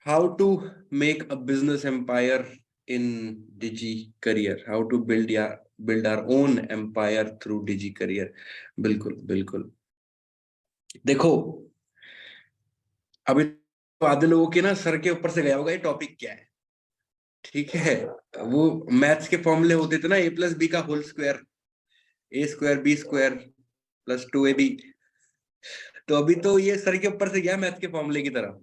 how to make a business empire in Digi Career, how to build our own empire through Digi Career. बिल्कुल बिल्कुल। देखो, अभी आधे लोगों के ना सर के ऊपर से गया होगा ये टॉपिक क्या है। ठीक है, वो मैथ्स के फॉर्मूले होते थे ना, a प्लस बी का whole square, A square B square plus 2ab। तो अभी तो ये सर के ऊपर से गया मैथ्स के फॉर्मूले की तरह।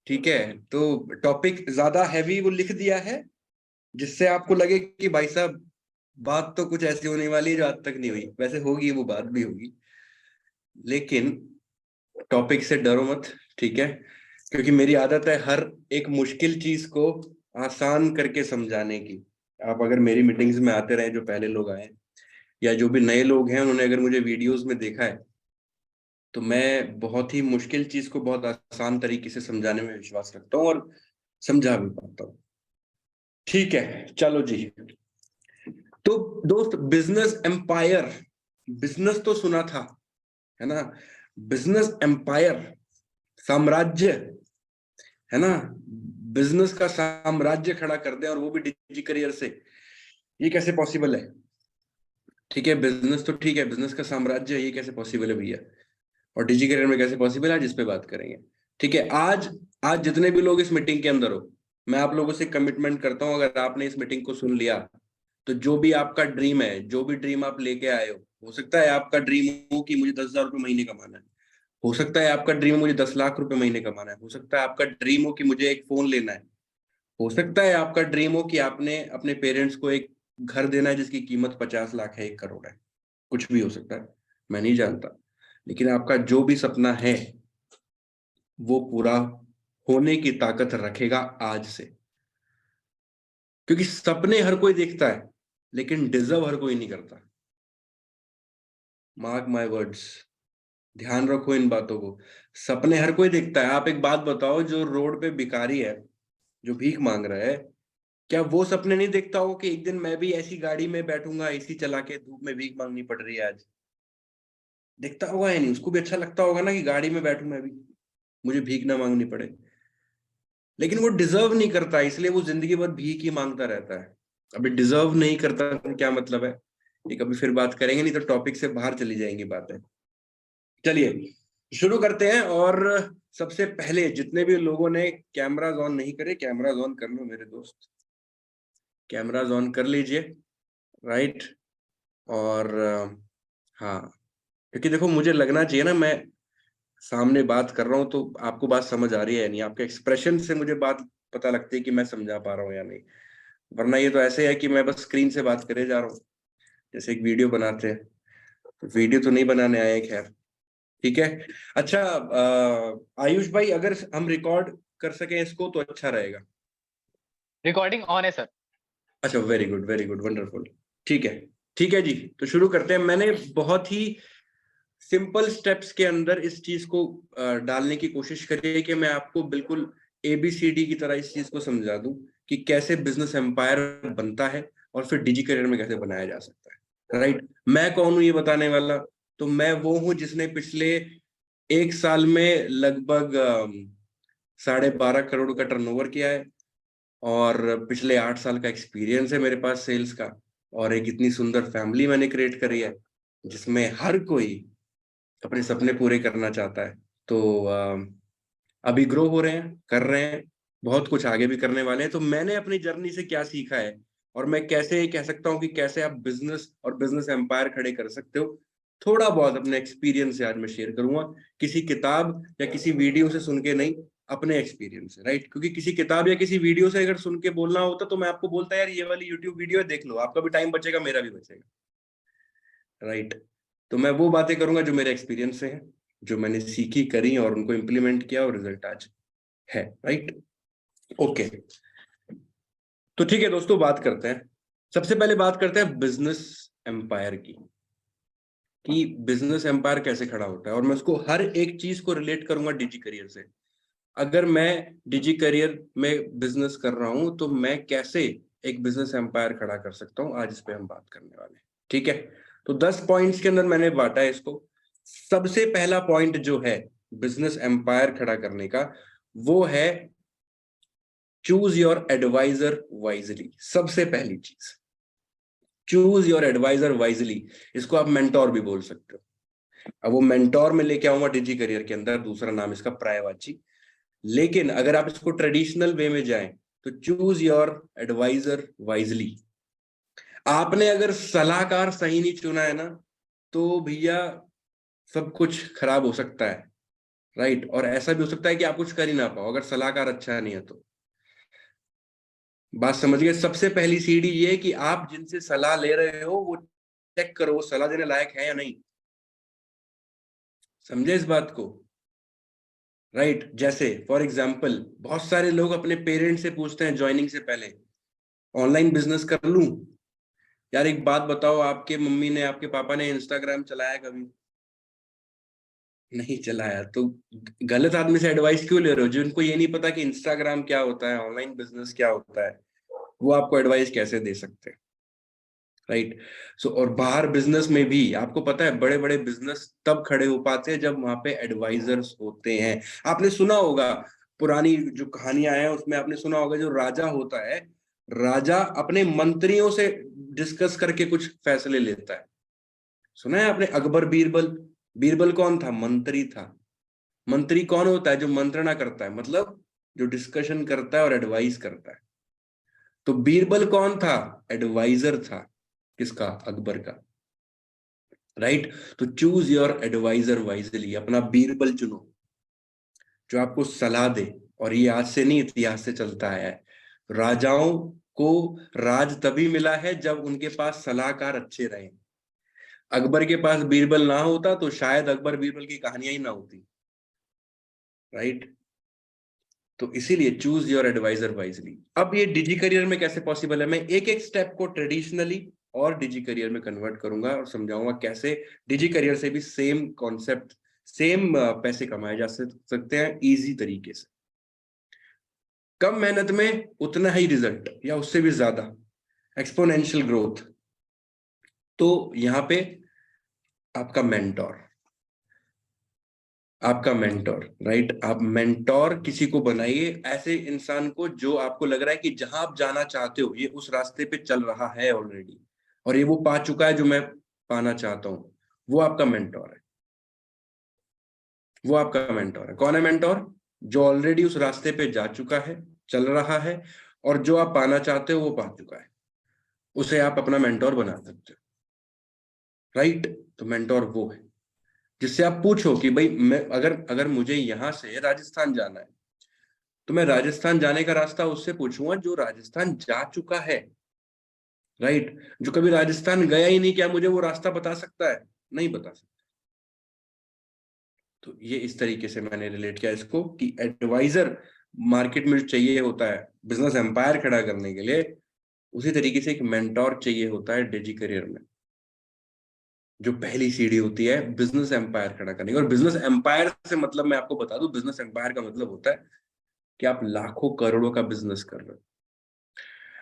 ठीक है, तो टॉपिक ज्यादा हैवी वो लिख दिया है जिससे आपको लगे कि भाई साहब बात तो कुछ ऐसी होने वाली है जो आज तक नहीं हुई। वैसे होगी, वो बात भी होगी, लेकिन टॉपिक से डरो मत। ठीक है, क्योंकि मेरी आदत है हर एक मुश्किल चीज को आसान करके समझाने की। आप अगर मेरी मीटिंग्स में आते रहे, जो पहले लोग आए या जो भी नए लोग हैं, उन्होंने अगर मुझे वीडियोस में देखा है, तो मैं बहुत ही मुश्किल चीज को बहुत आसान तरीके से समझाने में विश्वास रखता हूँ और समझा भी पाता हूँ। ठीक है, चलो जी। तो दोस्त, बिजनेस एम्पायर, बिजनेस तो सुना था, है ना। बिजनेस एम्पायर, साम्राज्य, है ना। बिजनेस का साम्राज्य खड़ा कर दे और वो भी डिजी करियर से, ये कैसे पॉसिबल है। ठीक है, बिजनेस तो ठीक है, बिजनेस का साम्राज्य, ये कैसे पॉसिबल है भैया, और डिजी करियर में कैसे पॉसिबल है, जिस पे बात करेंगे। ठीक है, आज आज जितने भी लोग इस मीटिंग के अंदर हो, मैं आप लोगों से कमिटमेंट करता हूं, अगर आपने इस मीटिंग को सुन लिया, तो जो भी आपका ड्रीम है, जो भी ड्रीम आप लेके आए हो सकता है आपका ड्रीम हो कि मुझे 10,000 रुपये महीने कमाना है, हो सकता है आपका ड्रीम मुझे 10 लाख रुपए महीने कमाना है, हो सकता है आपका ड्रीम हो कि मुझे एक फोन लेना है, हो सकता है आपका ड्रीम हो कि आपने अपने पेरेंट्स को एक घर देना है जिसकी कीमत 50 लाख है, 1 करोड़ है। कुछ भी हो सकता है, मैं नहीं जानता, लेकिन आपका जो भी सपना है वो पूरा होने की ताकत रखेगा आज से। क्योंकि सपने हर कोई देखता है, लेकिन डिजर्व हर कोई नहीं करता। मार्क माय वर्ड्स, ध्यान रखो इन बातों को। सपने हर कोई देखता है। आप एक बात बताओ, जो रोड पे भिखारी है, जो भीख मांग रहा है, क्या वो सपने नहीं देखता हो कि एक दिन मैं भी ऐसी गाड़ी में बैठूंगा, एसी चला के, धूप में भीख मांगनी पड़ रही है आज। देखता होगा या नहीं? उसको भी अच्छा लगता होगा ना कि गाड़ी में बैठूं मैं भी, मुझे भीख ना मांगनी पड़े। लेकिन वो डिजर्व नहीं करता, इसलिए वो जिंदगी भर भीख ही मांगता रहता है। अभी डिजर्व नहीं करता तो क्या मतलब है, ये कभी फिर बात करेंगे, नहीं तो टॉपिक से बाहर चली जाएंगी बातें। चलिए शुरू करते हैं। और सबसे पहले जितने भी लोगों ने कैमराज ऑन नहीं करे, कैमराज ऑन कर लो मेरे दोस्त, कैमराज ऑन कर लीजिए। राइट। और हाँ, क्योंकि देखो मुझे लगना चाहिए ना, मैं सामने बात कर रहा हूँ तो आपको बात समझ आ रही है या नहीं, आपके एक्सप्रेशन से मुझे बात पता लगती है कि मैं समझा पा रहा हूँ या नहीं। वरना ये तो ऐसे है कि मैं बस स्क्रीन से बात करे जा रहा हूँ, जैसे एक वीडियो बनाते हैं। तो वीडियो तो नहीं बनाने आए हैं, खैर ठीक है। अच्छा, आयुष भाई, अगर हम रिकॉर्ड कर सकें इसको तो अच्छा रहेगा। रिकॉर्डिंग ऑन है सर। अच्छा, very good, very good, wonderful. ठीक है, ठीक है जी, तो शुरू करते हैं। मैंने बहुत ही सिंपल स्टेप्स के अंदर इस चीज को डालने की कोशिश करी है कि मैं आपको बिल्कुल ABCD की तरह इस चीज को समझा दूं कि कैसे बिजनेस एम्पायर बनता है और फिर डिजी करियर में कैसे बनाया जा सकता है। राइट। मैं कौन हूं ये बताने वाला? तो मैं वो हूं जिसने पिछले 1 साल में लगभग 12.5 करोड़ का टर्नओवर किया है, और पिछले 8 साल का एक्सपीरियंस है मेरे पास सेल्स का, और एक इतनी सुंदर फैमिली मैंने क्रिएट करी है जिसमें हर कोई अपने सपने पूरे करना चाहता है। तो अभी ग्रो हो रहे हैं, कर रहे हैं, बहुत कुछ आगे भी करने वाले हैं। तो मैंने अपनी जर्नी से क्या सीखा है, और मैं कैसे कह सकता हूँ कि कैसे आप बिजनेस और बिजनेस एम्पायर खड़े कर सकते हो, थोड़ा बहुत अपने एक्सपीरियंस से आज मैं शेयर करूंगा। किसी किताब या किसी वीडियो से सुन के नहीं, अपने एक्सपीरियंस से। राइट, क्योंकि किसी किताब या किसी वीडियो से अगर सुन के बोलना होता तो मैं आपको बोलता यार ये वाली यूट्यूब वीडियो है, देख लो, आपका भी टाइम बचेगा, मेरा भी बचेगा। राइट। तो मैं वो बातें करूंगा जो मेरे एक्सपीरियंस से है, जो मैंने सीखी, करी और उनको इम्प्लीमेंट किया, और रिजल्ट आज है। राइट। ओके, तो ठीक है दोस्तों, बात करते हैं। सबसे पहले बात करते हैं बिजनेस एम्पायर की, कि बिजनेस एम्पायर कैसे खड़ा होता है, और मैं उसको हर एक चीज को रिलेट करूंगा डिजी करियर से। अगर मैं डिजी करियर में बिजनेस कर रहा हूं तो मैं कैसे एक बिजनेस एम्पायर खड़ा कर सकता हूं, आज इस पे हम बात करने वाले हैं। ठीक है, तो 10 पॉइंट्स के अंदर मैंने बांटा है इसको। सबसे पहला पॉइंट जो है बिजनेस एम्पायर खड़ा करने का, वो है चूज योर एडवाइजर वाइजली। सबसे पहली चीज, चूज योर एडवाइजर वाइजली। इसको आप मेंटोर भी बोल सकते हो। अब वो मेंटोर में लेके आऊंगा डिजी करियर के अंदर, दूसरा नाम इसका पर्यायवाची। लेकिन अगर आप इसको ट्रेडिशनल वे में जाएं तो चूज योर एडवाइजर वाइजली। आपने अगर सलाहकार सही नहीं चुना है ना, तो भैया सब कुछ खराब हो सकता है, राइट। और ऐसा भी हो सकता है कि आप कुछ कर ही ना पाओ अगर सलाहकार अच्छा नहीं है तो। बात समझ गए। सबसे पहली सीढ़ी ये है कि आप जिनसे सलाह ले रहे हो वो चेक करो वो सलाह देने लायक है या नहीं। समझे इस बात को, राइट। जैसे फॉर एग्जाम्पल बहुत सारे लोग अपने पेरेंट्स से पूछते हैं ज्वाइनिंग से पहले, ऑनलाइन बिजनेस कर लूं? यार एक बात बताओ, आपके मम्मी ने आपके पापा ने इंस्टाग्राम चलाया कभी? नहीं चलाया। तो गलत आदमी से एडवाइस क्यों ले रहे हो? जिनको ये नहीं पता कि इंस्टाग्राम क्या होता है, ऑनलाइन बिजनेस क्या होता है, वो आपको एडवाइस कैसे दे सकते हैं, राइट। सो और बाहर बिजनेस में भी आपको पता है बड़े बड़े बिजनेस तब खड़े हो पाते हैं जब वहां पे एडवाइजर्स होते हैं। आपने सुना होगा पुरानी जो कहानियां हैं उसमें आपने सुना होगा जो राजा होता है, राजा अपने मंत्रियों से डिस्कस करके कुछ फैसले लेता है। सुना है आपने अकबर बीरबल? बीरबल कौन था? मंत्री था। मंत्री कौन होता है? जो मंत्रणा करता है, मतलब जो डिस्कशन करता है और एडवाइस करता है। तो बीरबल कौन था? एडवाइजर था। किसका? अकबर का, राइट। तो चूज योर एडवाइजर वाइजली। अपना बीरबल चुनो जो आपको सलाह दे। और ये आज से नहीं, इतिहास से चलता आया है। राजाओं को राज तभी मिला है जब उनके पास सलाहकार अच्छे रहे। अकबर के पास बीरबल ना होता तो शायद अकबर बीरबल की कहानियां ही ना होती, राइट। तो इसीलिए चूज योर एडवाइजर वाइजली। अब ये डिजी करियर में कैसे पॉसिबल है, मैं एक एक स्टेप को ट्रेडिशनली और डिजी करियर में कन्वर्ट करूंगा और समझाऊंगा कैसे डिजी करियर से भी सेम कॉन्सेप्ट, सेम पैसे कमाए जा सकते हैं इजी तरीके से। कम मेहनत में उतना ही रिजल्ट या उससे भी ज्यादा, एक्सपोनेंशियल ग्रोथ। तो यहाँ पे आपका मेंटोर, आपका मेंटोर, राइट। आप मेंटोर किसी को बनाइए, ऐसे इंसान को जो आपको लग रहा है कि जहां आप जाना चाहते हो ये उस रास्ते पे चल रहा है ऑलरेडी, और ये वो पा चुका है जो मैं पाना चाहता हूं। वो आपका मेंटोर है। वो आपका मेंटोर है। कौन है मेंटोर? जो ऑलरेडी उस रास्ते पे जा चुका है, चल रहा है, और जो आप पाना चाहते हो वो पा चुका है, उसे आप अपना मेंटोर बना सकते हो, राइट। तो मेंटोर वो है जिससे आप पूछो कि भाई मैं अगर अगर मुझे यहां से राजस्थान जाना है तो मैं राजस्थान जाने का रास्ता उससे पूछूंगा जो राजस्थान जा चुका है, राइट। जो कभी राजस्थान गया ही नहीं, क्या मुझे वो रास्ता बता सकता है? नहीं बता सकता। तो ये इस तरीके से मैंने रिलेट किया इसको कि एडवाइजर मार्केट में चाहिए होता है बिजनेस एम्पायर खड़ा करने के लिए, उसी तरीके से एक मेंटोर चाहिए होता है डिजी करियर में। जो पहली सीढ़ी होती है बिजनेस एम्पायर खड़ा करने की। और बिजनेस एम्पायर से मतलब मैं आपको बता दूं, बिजनेस एम्पायर का मतलब होता है कि आप लाखों करोड़ों का बिजनेस कर रहे हो,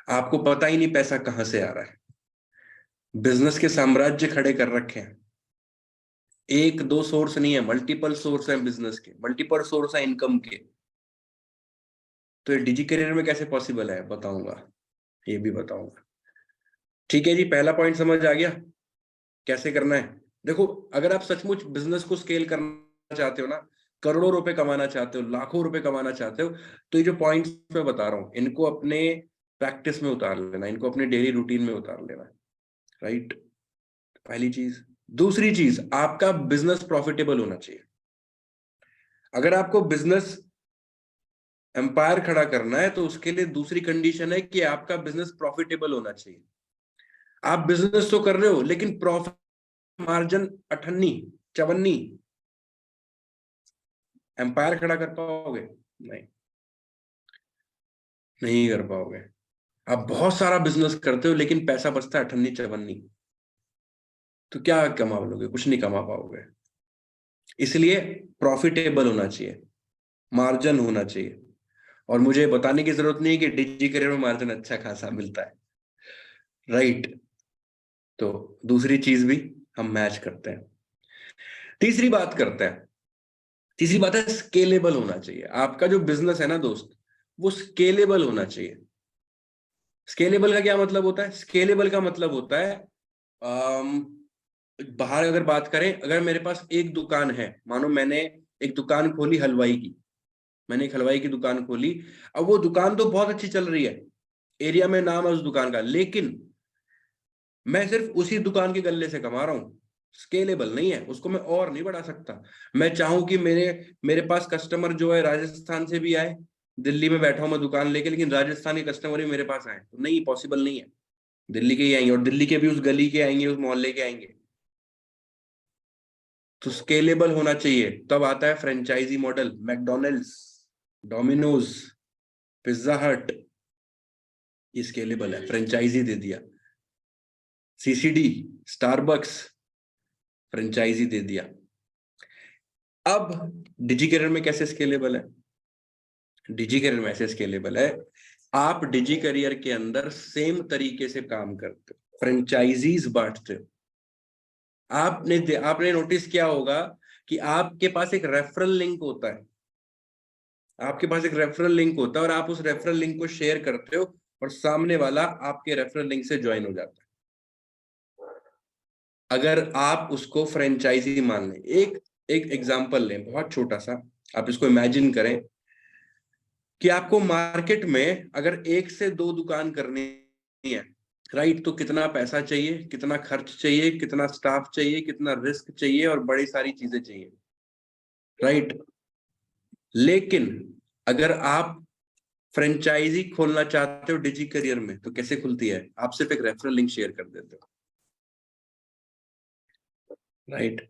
आपको पता ही नहीं पैसा कहां से आ रहा है। बिजनेस के साम्राज्य खड़े कर रखे हैं। एक दो सोर्स नहीं है, मल्टीपल सोर्स है बिजनेस के, मल्टीपल सोर्स है इनकम के। तो ये डिजी करियर में कैसे पॉसिबल है बताऊंगा, ये भी बताऊंगा। ठीक है जी, पहला पॉइंट समझ आ गया कैसे करना है। देखो, अगर आप सचमुच बिजनेस को स्केल करना चाहते हो ना, करोड़ों रुपए कमाना चाहते हो, लाखों रुपए कमाना चाहते हो, तो ये जो पॉइंट्स मैं बता रहा हूं इनको अपने प्रैक्टिस में उतार लेना, इनको अपने डेली रूटीन में उतार लेना, राइट। पहली चीज। दूसरी चीज, आपका बिजनेस प्रॉफिटेबल होना चाहिए। अगर आपको बिजनेस एम्पायर खड़ा करना है तो उसके लिए दूसरी कंडीशन है कि आपका बिजनेस प्रॉफिटेबल होना चाहिए। आप बिजनेस तो कर रहे हो लेकिन प्रॉफिट मार्जिन अठन्नी चवन्नी, एम्पायर खड़ा कर पाओगे? नहीं, नहीं कर पाओगे। आप बहुत सारा बिजनेस करते हो लेकिन पैसा बचता है अठन्नी चवन्नी, तो क्या कमा लोगे? कुछ नहीं कमा पाओगे। इसलिए प्रॉफिटेबल होना चाहिए, मार्जिन होना चाहिए। और मुझे बताने की जरूरत नहीं है कि डिजी करियर में मार्जिन अच्छा खासा मिलता है, राइट। तो दूसरी चीज भी हम मैच करते हैं। तीसरी बात करते हैं तीसरी बात है स्केलेबल होना चाहिए। आपका जो बिजनेस है ना दोस्त, वो स्केलेबल होना चाहिए। स्केलेबल का क्या मतलब होता है? स्केलेबल का मतलब होता है बाहर अगर बात करें, अगर मेरे पास एक दुकान है, मानो मैंने एक दुकान खोली हलवाई की, मैंने एक हलवाई की दुकान खोली। अब वो दुकान तो बहुत अच्छी चल रही है, एरिया में नाम है उस दुकान का, लेकिन मैं सिर्फ उसी दुकान के गल्ले से कमा रहा हूं। स्केलेबल नहीं है, उसको मैं और नहीं बढ़ा सकता। मैं चाहूं कि मेरे मेरे पास कस्टमर जो है राजस्थान से भी आए, दिल्ली में बैठा हूं मैं दुकान लेके, लेकिन राजस्थान के कस्टमर भी मेरे पास आए, तो नहीं, पॉसिबल नहीं है। दिल्ली के ही आएंगे, और दिल्ली के भी उस गली के आएंगे, उस मोहल्ले के आएंगे। तो स्केलेबल होना चाहिए। तब आता है franchisee model. McDonald's, Domino's, Pizza Hut, ये स्केलेबल है, फ्रेंचाइजी दे दिया। सीसीडी, स्टारबक्स, फ्रेंचाइजी दे दिया। अब डिजी करियर में कैसे स्केलेबल है? डिजी करियर में ऐसे स्केलेबल है, आप डिजी करियर के अंदर सेम तरीके से काम करते हो, फ्रेंचाइजीज बांटते हो। आपने नोटिस किया होगा कि आपके पास एक रेफरल लिंक होता है, आपके पास एक रेफरल लिंक होता है, और आप उस रेफरल लिंक को शेयर करते हो, और सामने वाला आपके रेफरल लिंक से ज्वाइन हो जाता है। अगर आप उसको फ्रेंचाइजी मान लें, एक एक एग्जांपल लें बहुत छोटा सा, आप इसको इमेजिन करें कि आपको मार्केट में अगर एक से दो दुकान करनी है, राइट, तो कितना पैसा चाहिए, कितना खर्च चाहिए, कितना स्टाफ चाहिए, कितना रिस्क चाहिए, और बड़ी सारी चीजें चाहिए, राइट। लेकिन अगर आप फ्रेंचाइजी खोलना चाहते हो डिजी करियर में, तो कैसे खुलती है? आप सिर्फ एक रेफरल लिंक शेयर कर देते हो, राइट।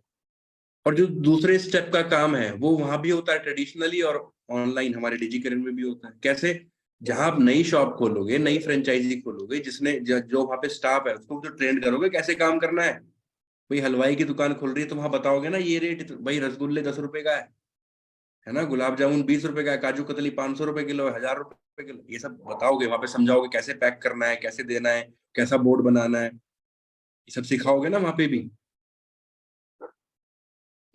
और जो दूसरे स्टेप का काम है वो वहां भी होता है ट्रेडिशनली, और ऑनलाइन हमारे डिजी करियर में भी होता है। कैसे? जहां आप नई शॉप खोलोगे, नई फ्रेंचाइजी खोलोगे, जो वहां पे स्टाफ है उसको जो ट्रेन करोगे कैसे काम करना है। भाई हलवाई की दुकान खुल रही है तो वहां बताओगे ना ये रेट, भाई रसगुल्ले 10 रुपए का है ना, गुलाब जामुन 20 रुपए का है, काजू कतली 500 रुपए किलो है, 1000 रुपए किलो, ये सब बताओगे वहां पे, समझाओगे कैसे पैक करना है, कैसे देना है, कैसा बोर्ड बनाना है, ये सब सिखाओगे ना वहां पे भी।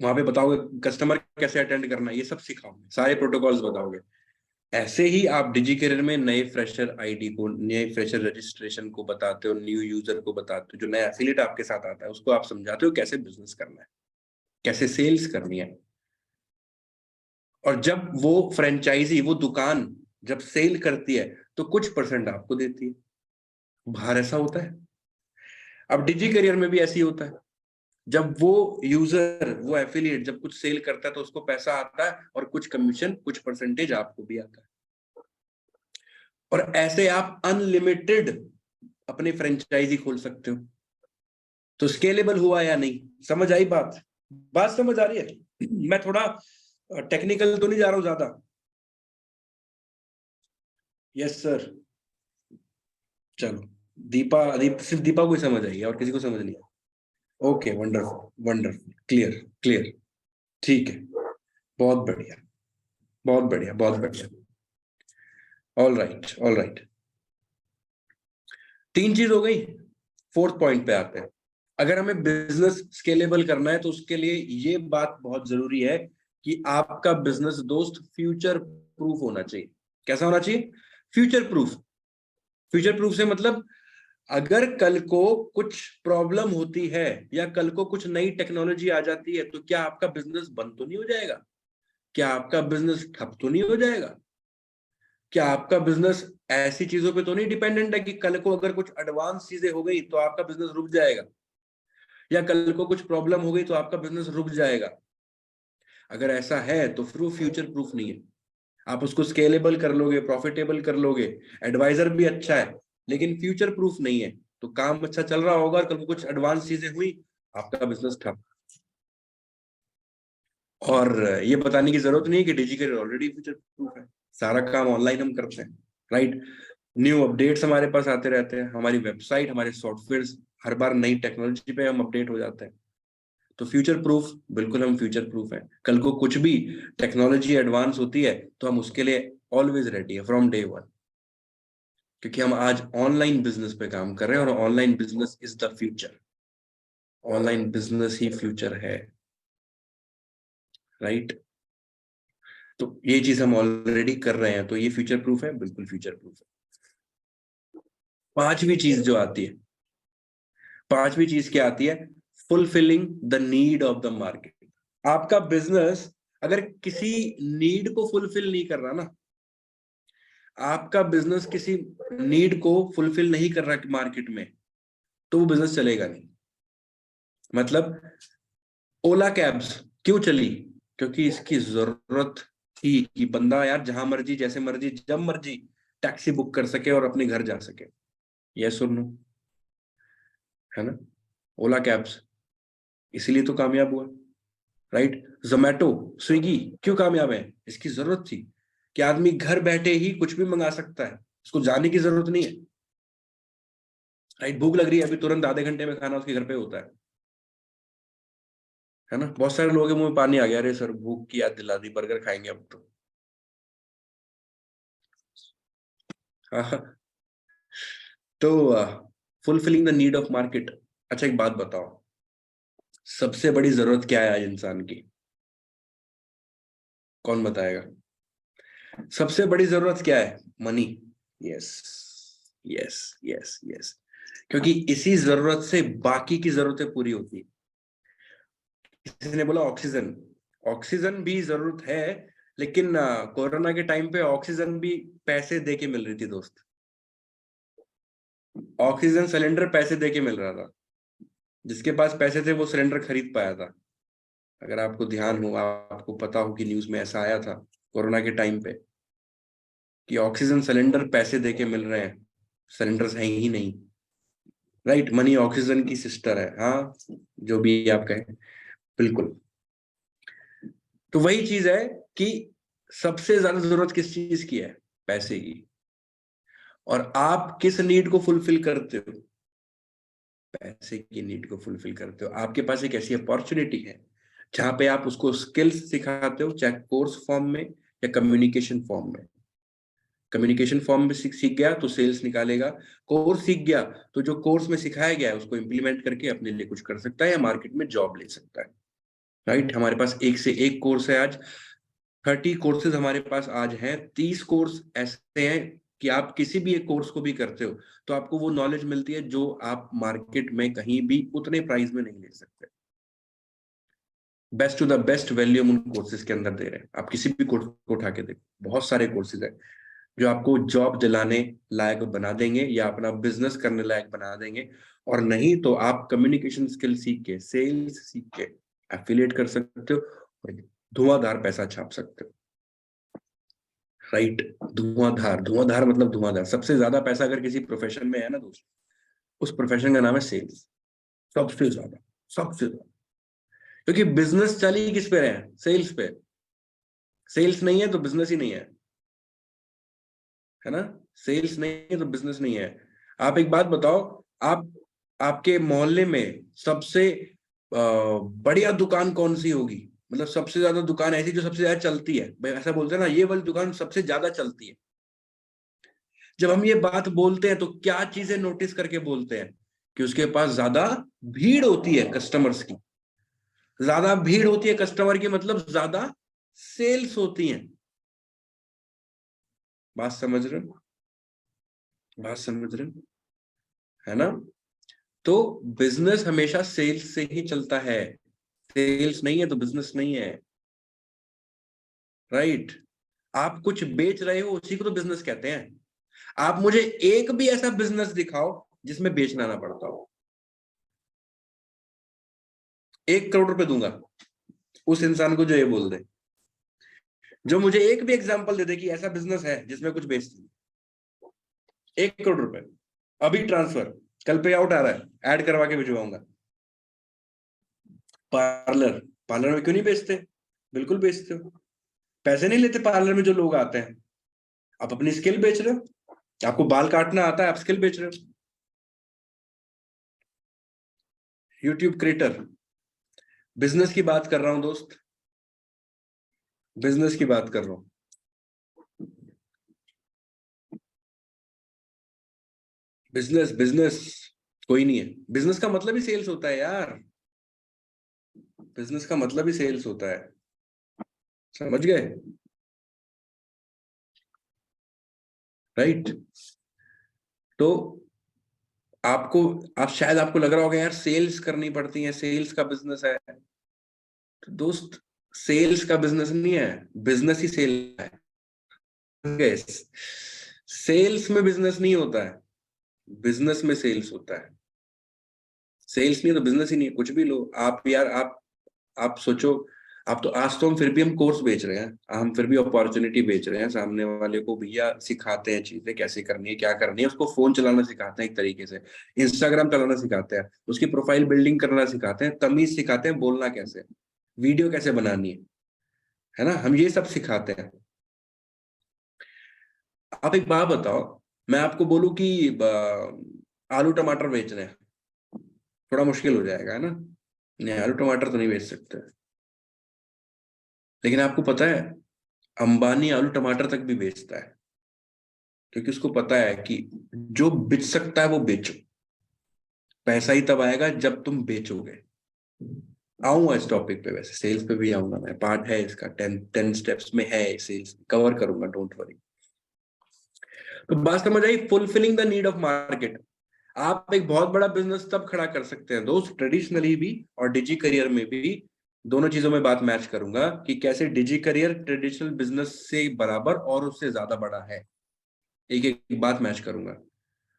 वहां पे बताओगे कस्टमर कैसे अटेंड करना है, ये सब सिखाओगे, सारे प्रोटोकॉल्स बताओगे। ऐसे ही आप डिजी करियर में नए फ्रेशर आईडी को, नए फ्रेशर रजिस्ट्रेशन को बताते हो, न्यू यूजर को बताते हो, जो नया एफिलिएट आपके साथ आता है उसको आप समझाते हो कैसे बिजनेस करना है, कैसे सेल्स करनी है। और जब वो फ्रेंचाइजी, वो दुकान जब सेल करती है तो कुछ परसेंट आपको देती है। बाहर ऐसा होता है। अब डिजी करियर में भी ऐसे ही होता है। जब वो यूजर, वो एफिलिएट जब कुछ सेल करता है तो उसको पैसा आता है, और कुछ कमीशन, कुछ परसेंटेज आपको भी आता है। और ऐसे आप अनलिमिटेड अपनी फ्रेंचाइजी खोल सकते हो। तो स्केलेबल हुआ या नहीं? समझ आई बात? बात समझ आ रही है? मैं थोड़ा टेक्निकल तो नहीं जा रहा हूं ज्यादा? Yes sir. चलो, सिर्फ दीपा को ही समझ आई और किसी को समझ नहीं आई? Okay, wonderful wonderful, clear clear, ठीक है, बहुत बढ़िया, बहुत बढ़िया, बहुत बढ़िया। All right, all right. तीन चीज हो गई। फोर्थ पॉइंट पे आते हैं। अगर हमें बिजनेस स्केलेबल करना है तो उसके लिए ये बात बहुत जरूरी है कि आपका बिजनेस दोस्त फ्यूचर प्रूफ होना चाहिए। कैसा होना चाहिए? Future proof. फ्यूचर प्रूफ से मतलब, अगर कल को कुछ प्रॉब्लम होती है या कल को कुछ नई टेक्नोलॉजी आ जाती है, तो क्या आपका बिजनेस बंद तो नहीं हो जाएगा? क्या आपका बिजनेस ठप तो नहीं हो जाएगा? क्या आपका बिजनेस ऐसी चीजों पे तो नहीं डिपेंडेंट है कि कल को अगर कुछ एडवांस चीजें हो गई तो आपका बिजनेस रुक जाएगा, या कल को कुछ प्रॉब्लम हो गई तो आपका बिजनेस रुक जाएगा? अगर ऐसा है तो फिर वो फ्यूचर प्रूफ नहीं है। आप उसको स्केलेबल कर लोगे, प्रॉफिटेबल कर लोगे, एडवाइजर भी अच्छा है, लेकिन फ्यूचर प्रूफ नहीं है, तो काम अच्छा चल रहा होगा और कल को कुछ एडवांस चीजें हुई, आपका बिजनेस ठप। और ये बताने की जरूरत नहीं है कि डिजी करियर ऑलरेडी फ्यूचर प्रूफ है, सारा काम ऑनलाइन हम करते हैं, राइट। न्यू अपडेट्स हमारे पास आते रहते हैं, हमारी वेबसाइट, हमारे सॉफ्टवेयर, हर बार नई टेक्नोलॉजी पे हम अपडेट हो जाते हैं। तो फ्यूचर प्रूफ, बिल्कुल हम फ्यूचर प्रूफ है। कल को कुछ भी टेक्नोलॉजी एडवांस होती है तो हम उसके लिए ऑलवेज रेडी है फ्रॉम डे वन, क्योंकि हम आज ऑनलाइन बिजनेस पे काम कर रहे हैं, और online business is the future. Online business he future है, राइट। तो ये चीज हम ऑलरेडी कर रहे हैं, तो ये फ्यूचर प्रूफ है, बिल्कुल फ्यूचर प्रूफ है। पांचवी चीज जो आती है, पांचवी चीज क्या आती है? Fulfilling the need of the market. आपका बिजनेस अगर किसी नीड को फुलफिल नहीं कर रहा ना, आपका बिजनेस किसी नीड को फुलफिल नहीं कर रहा मार्केट में, तो वो बिजनेस चलेगा नहीं। मतलब ओला कैब्स क्यों चली? क्योंकि इसकी जरूरत थी कि बंदा यार जहां मर्जी, जैसे मर्जी, जब मर्जी टैक्सी बुक कर सके और अपने घर जा सके। यस और नो? है ना? ओला कैब्स इसीलिए तो कामयाब हुआ, राइट? जोमेटो, स्विगी क्यों कामयाब है? इसकी जरूरत थी कि आदमी घर बैठे ही कुछ भी मंगा सकता है, उसको जाने की जरूरत नहीं है, राइट? भूख लग रही है अभी, तुरंत आधे घंटे में खाना उसके घर पे होता है ना? बहुत सारे लोगों के मुंह में पानी आ गया, अरे सर भूख की याद दिला दी, बर्गर खाएंगे अब तो। हाँ। तो fulfilling the need of market. अच्छा एक बात बताओ, सबसे बड़ी जरूरत क्या है आज इंसान की? कौन बताएगा? सबसे बड़ी जरूरत क्या है? Money. Yes, yes, yes, yes. क्योंकि इसी जरूरत से बाकी की जरूरतें पूरी होती है। किसी ने बोला ऑक्सीजन, ऑक्सीजन भी जरूरत है, लेकिन कोरोना के टाइम पे ऑक्सीजन भी पैसे दे के मिल रही थी दोस्त। ऑक्सीजन सिलेंडर पैसे दे के मिल रहा था। जिसके पास पैसे थे वो सिलेंडर खरीद पाया था। अगर आपको ध्यान हो, आपको पता हो कि न्यूज में ऐसा आया था कोरोना के टाइम पे कि ऑक्सीजन सिलेंडर पैसे दे के मिल रहे हैं, सिलेंडर्स हैं ही नहीं, राइट? मनी ऑक्सीजन की सिस्टर है, हाँ, जो भी आप कहें, बिल्कुल। तो वही चीज है कि सबसे ज्यादा जरूरत किस चीज की है? पैसे की। और आप किस नीड को फुलफिल करते हो? पैसे की नीड को फुलफिल करते हो। आपके पास एक ऐसी अपॉर्चुनिटी है जहां पे आप उसको स्किल्स सिखाते हो, चाहे कोर्स फॉर्म में या कम्युनिकेशन फॉर्म में। कम्युनिकेशन फॉर्म में सीख गया तो सेल्स निकालेगा, कोर्स सीख गया तो जो कोर्स में सिखाया गया है उसको इंप्लीमेंट करके अपने लिए कुछ कर सकता है या मार्केट में जॉब ले सकता है, राइट? हमारे पास एक से एक कोर्स है आज, 30 कोर्सेज हमारे पास आज हैं। 30 कोर्स ऐसे हैं कि आप किसी भी एक कोर्स को भी करते हो तो आपको वो नॉलेज मिलती है जो आप मार्केट में कहीं भी उतने प्राइस में नहीं ले सकते। Best to the best value हम उन कोर्सेज के अंदर दे रहे हैं। आप किसी भी कोर्स को उठा के देखो, बहुत सारे कोर्सेज हैं जो आपको जॉब दिलाने लायक बना देंगे या अपना बिजनेस करने लायक बना देंगे। और नहीं तो आप कम्युनिकेशन स्किल सीख के, सेल्स सीख के एफिलिएट कर सकते हो और धुआंधार पैसा छाप सकते हो, राइट? धुआंधार, धुआंधार मतलब धुआंधार। सबसे ज्यादा पैसा अगर किसी प्रोफेशन में है ना दोस्त, उस प्रोफेशन का नाम है सेल्स। सबसे ज्यादा, सबसे ज्यादा। क्योंकि बिजनेस चल ही किस पे रहे हैं? सेल्स पे। सेल्स नहीं है तो बिजनेस ही नहीं है ना? सेल्स नहीं है तो बिजनेस नहीं है। आप एक बात बताओ, आप आपके मोहल्ले में सबसे बढ़िया दुकान कौन सी होगी? मतलब सबसे ज्यादा दुकान ऐसी जो सबसे ज्यादा चलती है, भाई ऐसा बोलते हैं ना, ये वाली दुकान सबसे ज्यादा चलती है। जब हम ये बात बोलते हैं तो क्या चीजें नोटिस करके बोलते हैं? कि उसके पास ज्यादा भीड़ होती है कस्टमर्स की। ज्यादा भीड़ होती है कस्टमर की मतलब ज्यादा सेल्स होती हैं। बात समझ रहे हो? बात समझ रहे हो? है ना? तो बिजनेस हमेशा सेल्स से ही चलता है। सेल्स नहीं है तो बिजनेस नहीं है, राइट? आप कुछ बेच रहे हो उसी को तो बिजनेस कहते हैं। आप मुझे एक भी ऐसा बिजनेस दिखाओ जिसमें बेचना ना पड़ता हो। 1 करोड़ रुपए दूंगा उस इंसान को जो ये बोल दे, जो मुझे एक भी एग्जांपल दे दे कि ऐसा बिजनेस है जिसमें कुछ बेचते हैं। 1 करोड़ रुपए अभी ट्रांसफर, कल पे आउट आ रहा है, ऐड करवा के भिजवाऊंगा। पार्लर, पार्लर में क्यों नहीं बेचते? बिल्कुल बेचते हो। पैसे नहीं लेते पार्लर में जो लोग आते हैं। आप अपनी स्किल बेच रहे हो। आपको बाल काटना आता है, आप स्किल बेच रहे हो। यूट्यूब क्रिएटर, बिजनेस की बात कर रहा हूं दोस्त, बिजनेस की बात कर रहा हूं। बिजनेस, बिजनेस कोई नहीं है। बिजनेस का मतलब ही सेल्स होता है यार। बिजनेस का मतलब ही सेल्स होता है, समझ गए? राइट। तो शायद आपको लग रहा होगा यार सेल्स करनी पड़ती है, सेल्स का बिजनेस है। तो दोस्त, सेल्स का बिजनेस नहीं है, बिजनेस ही सेल है। सेल्स में बिजनेस नहीं होता है, बिजनेस में सेल्स होता है। सेल्स नहीं तो बिजनेस ही नहीं है। कुछ भी लो आप यार, आप सोचो, आप तो आज तो हम कोर्स बेच रहे हैं, हम फिर भी अपॉर्चुनिटी बेच रहे हैं सामने वाले को। भैया सिखाते हैं चीजें कैसे करनी है, क्या करनी है, उसको फोन चलाना सिखाते हैं, एक तरीके से इंस्टाग्राम चलाना सिखाते हैं, उसकी प्रोफाइल बिल्डिंग करना सिखाते हैं, तमीज सिखाते हैं, बोलना कैसे, वीडियो कैसे बनानी है ना, हम ये सब सिखाते हैं। आप एक बात बताओ, मैं आपको बोलूं कि आलू टमाटर बेच रहे हैं, थोड़ा मुश्किल हो जाएगा है ना। नहीं, आलू टमाटर तो नहीं बेच सकते। लेकिन आपको पता है अंबानी आलू टमाटर तक भी बेचता है, क्योंकि उसको पता है कि जो बिच सकता है वो बेचो। पैसा ही तब आएगा जब तुम बेचोगे। आऊंगा इस टॉपिक पे, वैसे सेल्स पे भी आऊंगा मैं, पार्ट है इसका, 10 स्टेप्स में है, सेल्स कवर करूंगा, डोंट वरी। तो बात समझ आई, fulfilling the need of market. आप एक बहुत बड़ा बिजनेस तब खड़ा कर सकते हैं दोस्त, ट्रेडिशनली भी और डिजी करियर में भी। दोनों चीजों में बात मैच करूंगा कि कैसे डिजी करियर ट्रेडिशनल बिजनेस से बराबर और उससे ज्यादा बड़ा है। एक एक बात मैच करूंगा।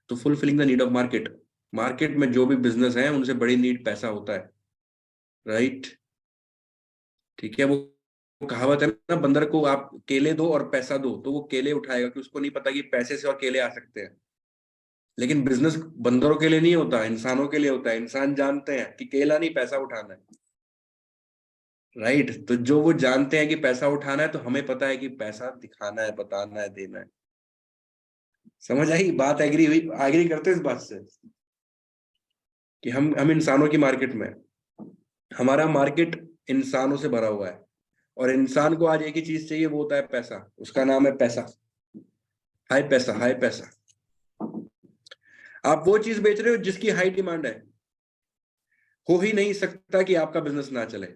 तो fulfilling the need of market, market में जो भी बिजनेस है उनसे बड़ी नीड पैसा होता है, राइट। ठीक है, वो कहावत है ना, बंदर को आप केले दो और पैसा दो तो वो केले उठाएगा, कि उसको नहीं पता कि पैसे से और केले आ सकते हैं। लेकिन बिजनेस बंदरों के लिए नहीं होता, इंसानों के लिए होता है। इंसान जानते हैं कि केला नहीं पैसा उठाना है, राइट। तो जो वो जानते हैं कि पैसा उठाना है, तो हमें पता है कि पैसा दिखाना है, बताना है, देना है। समझ आई बात? एग्री हुई? एग्री करते हैं इस बात से कि हम इंसानों की मार्केट में, हमारा मार्केट इंसानों से भरा हुआ है, और इंसान को आज एक ही चीज चाहिए, वो होता है पैसा। उसका नाम है पैसा। हाई पैसा, हाई पैसा। आप वो चीज बेच रहे हो जिसकी हाई डिमांड है। हो ही नहीं सकता कि आपका बिजनेस ना चले।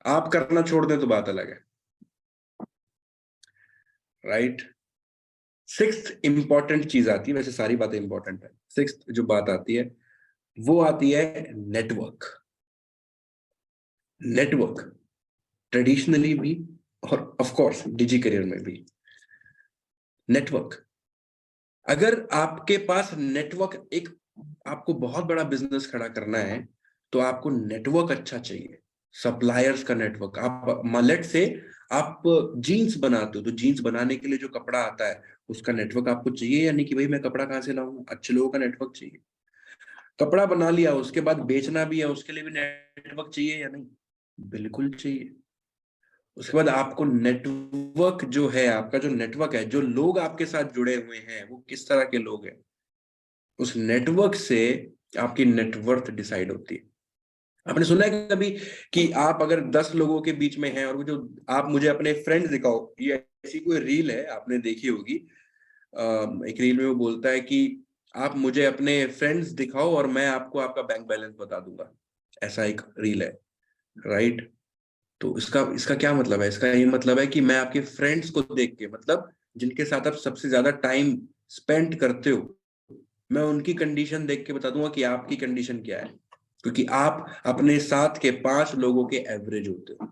आप करना छोड़ दें तो बात अलग है, राइट। सिक्स्थ इंपॉर्टेंट चीज आती है, वैसे सारी बातें इंपॉर्टेंट है, सिक्स्थ जो बात आती है वो आती है नेटवर्क। नेटवर्क ट्रेडिशनली भी और ऑफ कोर्स डिजी करियर में भी। नेटवर्क, अगर आपके पास नेटवर्क, एक आपको बहुत बड़ा बिजनेस खड़ा करना है तो आपको नेटवर्क अच्छा चाहिए। सप्लायर्स का नेटवर्क, आप मलेट से आप जीन्स बनाते हो, तो जीन्स बनाने के लिए जो कपड़ा आता है उसका नेटवर्क आपको चाहिए या नहीं, कि भाई मैं कपड़ा कहाँ से लाऊंगा, अच्छे लोगों का नेटवर्क चाहिए। कपड़ा बना लिया, उसके बाद बेचना भी है, उसके लिए भी नेटवर्क चाहिए या नहीं? बिल्कुल चाहिए। उसके बाद आपको नेटवर्क जो है, आपका जो नेटवर्क है, जो लोग आपके साथ जुड़े हुए हैं वो किस तरह के लोग हैं, उस नेटवर्क से आपकी नेटवर्थ डिसाइड होती है। आपने सुना है कभी कि आप अगर 10 लोगों के बीच में हैं और वो जो, आप मुझे अपने फ्रेंड्स दिखाओ, ये ऐसी कोई रील है आपने देखी होगी। एक रील में वो बोलता है कि आप मुझे अपने फ्रेंड्स दिखाओ और मैं आपको आपका बैंक बैलेंस बता दूंगा। ऐसा एक रील है, राइट। तो इसका इसका क्या मतलब है? इसका ये मतलब है कि मैं आपके फ्रेंड्स को देख के, मतलब जिनके साथ आप सबसे ज्यादा टाइम स्पेंड करते हो, मैं उनकी कंडीशन देख के बता दूंगा कि आपकी कंडीशन क्या है, क्योंकि आप अपने साथ के 5 लोगों के एवरेज होते हो,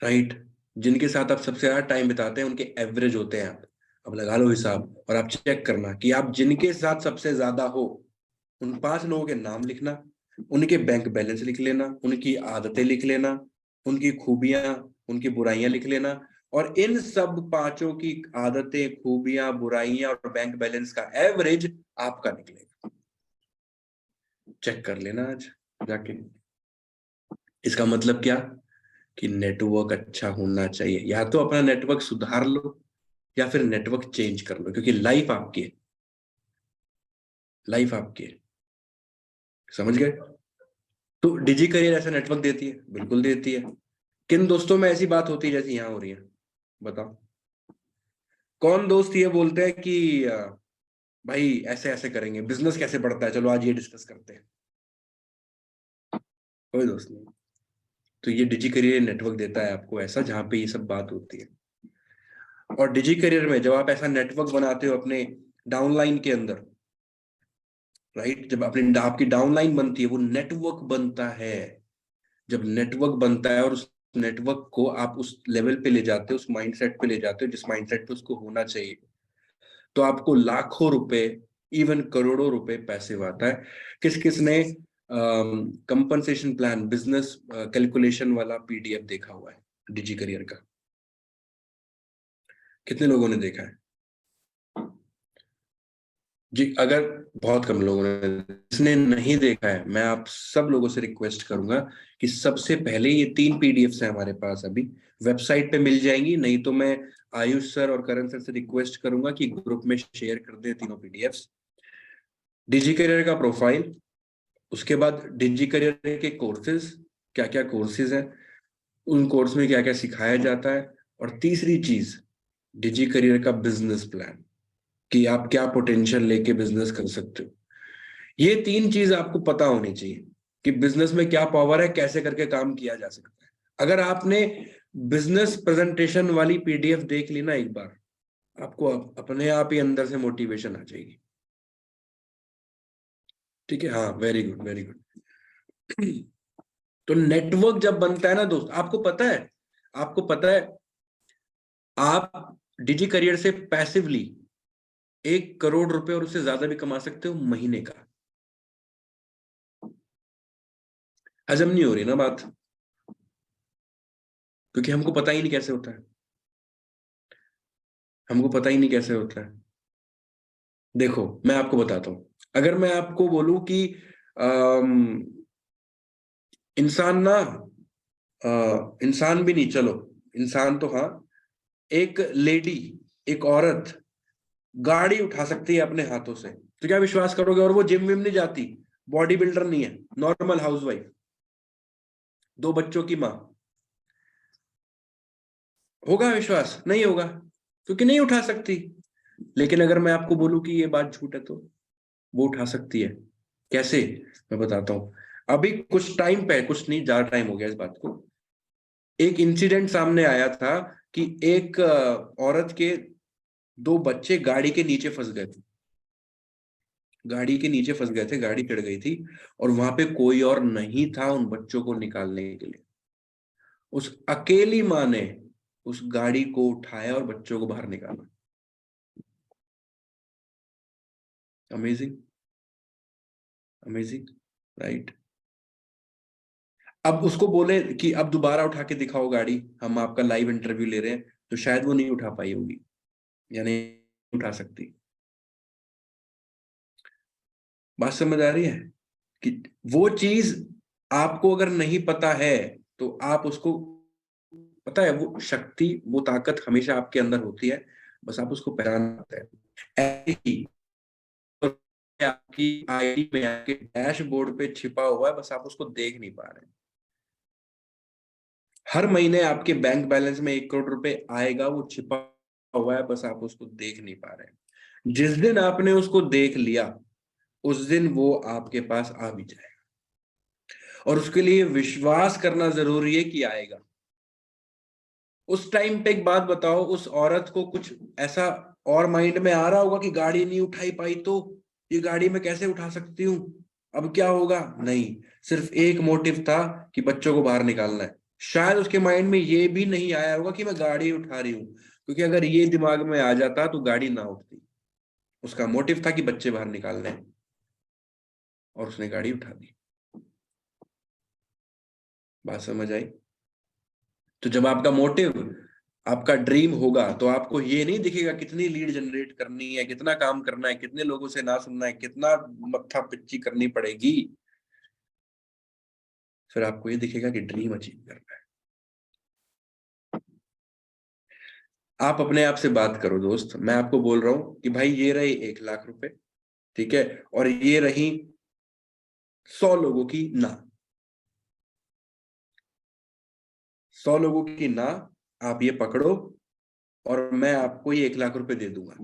राइट। जिनके साथ आप सबसे ज्यादा टाइम बिताते हैं उनके एवरेज होते हैं आप। अब लगा लो हिसाब और आप चेक करना कि आप जिनके साथ सबसे ज्यादा हो, उन 5 लोगों के नाम लिखना, उनके बैंक बैलेंस लिख लेना, उनकी आदतें लिख लेना, उनकी खूबियां, उनकी बुराइयां लिख लेना, और इन सब पांचों की आदतें, खूबियां, बुराइयां और बैंक बैलेंस का एवरेज आपका निकलेगा। चेक कर लेना आज जाके। इसका मतलब क्या? कि नेटवर्क अच्छा होना चाहिए। या तो अपना नेटवर्क सुधार लो या फिर नेटवर्क चेंज कर लो, क्योंकि लाइफ आपकी है, लाइफ आपकी है। समझ गए? तो डिजी करियर ऐसा नेटवर्क देती है, बिल्कुल देती है। किन दोस्तों में ऐसी बात होती है जैसी यहां हो रही है? बताओ, कौन दोस्त ये बोलते हैं कि भाई ऐसे ऐसे करेंगे, बिजनेस कैसे बढ़ता है, चलो आज ये डिस्कस करते हैं? कोई दोस्त नहीं। तो ये डिजी करियर नेटवर्क देता है आपको ऐसा, जहां पे ये सब बात होती है। और डिजी करियर में जब आप ऐसा नेटवर्क बनाते हो अपने डाउनलाइन के अंदर, राइट, जब अपनी आपकी डाउनलाइन बनती है, वो नेटवर्क बनता है। जब नेटवर्क बनता है और उस नेटवर्क को आप उस लेवल पे ले जाते हो, उस माइंडसेट पे ले जाते हो जिस माइंडसेट पे उसको होना चाहिए, तो आपको लाखों रुपए, इवन करोड़ों रुपए पैसे आता है। किस किस ने कंपनसेशन प्लान, बिजनेस कैलकुलेशन वाला पीडीएफ देखा हुआ है डिजी करियर का? कितने लोगों ने देखा है जी? अगर बहुत कम लोगों ने, जिसने नहीं देखा है, मैं आप सब लोगों से रिक्वेस्ट करूंगा कि सबसे पहले ये 3 पीडीएफ है हमारे पास, अभी वेबसाइट पे मिल जाएंगी, नहीं तो मैं आयुष सर और करण सर से रिक्वेस्ट करूंगा कि ग्रुप में शेयर कर दे तीनों पीडीएफ। डिजी करियर का प्रोफाइल, उसके बाद डिजी करियर के कोर्सेज, क्या क्या कोर्सेज हैं, उन कोर्स में क्या क्या सिखाया जाता है, और तीसरी चीज डिजी करियर का बिजनेस प्लान, कि आप क्या पोटेंशियल लेके बिजनेस कर सकते हो। ये 3 चीज आपको पता होनी चाहिए कि बिजनेस में क्या पावर है, कैसे करके काम किया जा सकता है। अगर आपने बिजनेस प्रेजेंटेशन वाली पीडीएफ देख ली ना एक बार, आपको अपने आप ही अंदर से मोटिवेशन आ जाएगी। ठीक है, हाँ, वेरी गुड, वेरी गुड। तो नेटवर्क जब बनता है ना दोस्त, आपको पता है आप डिजी करियर से पैसिवली 1 करोड़ रुपए और उससे ज्यादा भी कमा सकते हो महीने का। हजम नहीं हो रही ना बात, क्योंकि हमको पता ही नहीं कैसे होता है, हमको पता ही नहीं कैसे होता है। देखो मैं आपको बताता हूं, अगर मैं आपको बोलूं कि अम, इंसान ना, इंसान भी नहीं, चलो इंसान तो हाँ, एक लेडी, एक औरत गाड़ी उठा सकती है अपने हाथों से, तो क्या विश्वास करोगे? और वो जिम विम नहीं जाती, बॉडी बिल्डर नहीं है, नॉर्मल हाउसवाइफ, 2 बच्चों की माँ, होगा विश्वास? नहीं होगा, क्योंकि नहीं उठा सकती। लेकिन अगर मैं आपको बोलूं कि ये बात झूठ है, तो वो उठा सकती है। कैसे? मैं बताता हूँ। अभी कुछ टाइम पे, कुछ नहीं, ज्यादा टाइम हो गया इस बात को, एक इंसिडेंट सामने आया था कि एक औरत के 2 बच्चे गाड़ी के नीचे फंस गए थे, गाड़ी के नीचे फंस गए थे, गाड़ी चढ़ गई थी, और वहां पे कोई और नहीं था उन बच्चों को निकालने के लिए। उस अकेली माँ ने उस गाड़ी को उठाया और बच्चों को बाहर निकाला। Amazing, amazing, right. अब उसको बोले कि अब दोबारा उठा के दिखाओ गाड़ी, हम आपका लाइव इंटरव्यू ले रहे हैं, तो शायद वो नहीं उठा पाई होगी, या नहीं उठा सकती। बात समझ आ रही है कि वो चीज आपको अगर नहीं पता है, तो आप उसको, पता है वो शक्ति, वो ताकत हमेशा आपके अंदर होती है, बस आप उसको पहचानते हैं। ऐसे ही आपकी आईडी में, आपके डैशबोर्ड पे छिपा हुआ है, बस आप उसको देख नहीं पा रहे हैं। हर महीने आपके बैंक बैलेंस में 1 करोड़ रुपए आएगा, वो छिपा हुआ है, बस आप उसको देख नहीं पा रहे हैं। जिस दिन आपने उसको देख लिया, उस दिन वो आपके पास आ भी जाएगा, और उसके लिए विश्वास करना जरूरी है कि आएगा। उस टाइम पे एक बात बताओ, उस औरत को कुछ ऐसा और माइंड में आ रहा होगा कि गाड़ी नहीं उठाई पाई तो ये गाड़ी में कैसे उठा सकती हूँ, अब क्या होगा? नहीं, सिर्फ एक मोटिव था कि बच्चों को बाहर निकालना है। शायद उसके माइंड में ये भी नहीं आया होगा कि मैं गाड़ी उठा रही हूँ, क्योंकि अगर ये दिमाग में आ जाता तो गाड़ी ना उठती। उसका मोटिव था कि बच्चे बाहर निकालने हैं, और उसने गाड़ी उठा दी। बात समझ आई? तो जब आपका मोटिव, आपका ड्रीम होगा, तो आपको ये नहीं दिखेगा कितनी लीड जनरेट करनी है, कितना काम करना है, कितने लोगों से ना सुनना है, कितना मत्था पिच्ची करनी पड़ेगी। फिर आपको ये दिखेगा कि ड्रीम अचीव करना है। आप अपने आप से बात करो दोस्त, मैं आपको बोल रहा हूं कि भाई ये रहे 1 लाख रुपए, ठीक है, और ये रही 100 लोगों की ना, 100 लोगों की ना, आप ये पकड़ो, और मैं आपको ये 1 लाख रुपए दे दूंगा।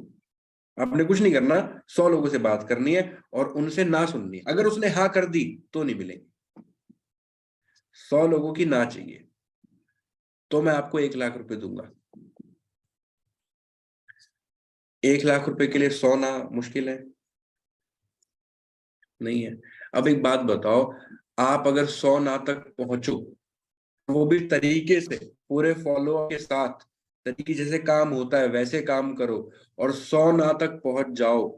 आपने कुछ नहीं करना, 100 लोगों से बात करनी है और उनसे ना सुननी है। अगर उसने हाँ कर दी तो नहीं मिलेंगे, 100 लोगों की ना चाहिए, तो मैं आपको 1 लाख रुपए दूंगा। 1 लाख रुपए के लिए 100 ना मुश्किल है? नहीं है। अब एक बात बताओ, आप अगर 100 ना तक पहुंचो, वो भी तरीके से, पूरे फॉलो के साथ, तरीके जैसे काम होता है वैसे काम करो, और 100 ना तक पहुंच जाओ,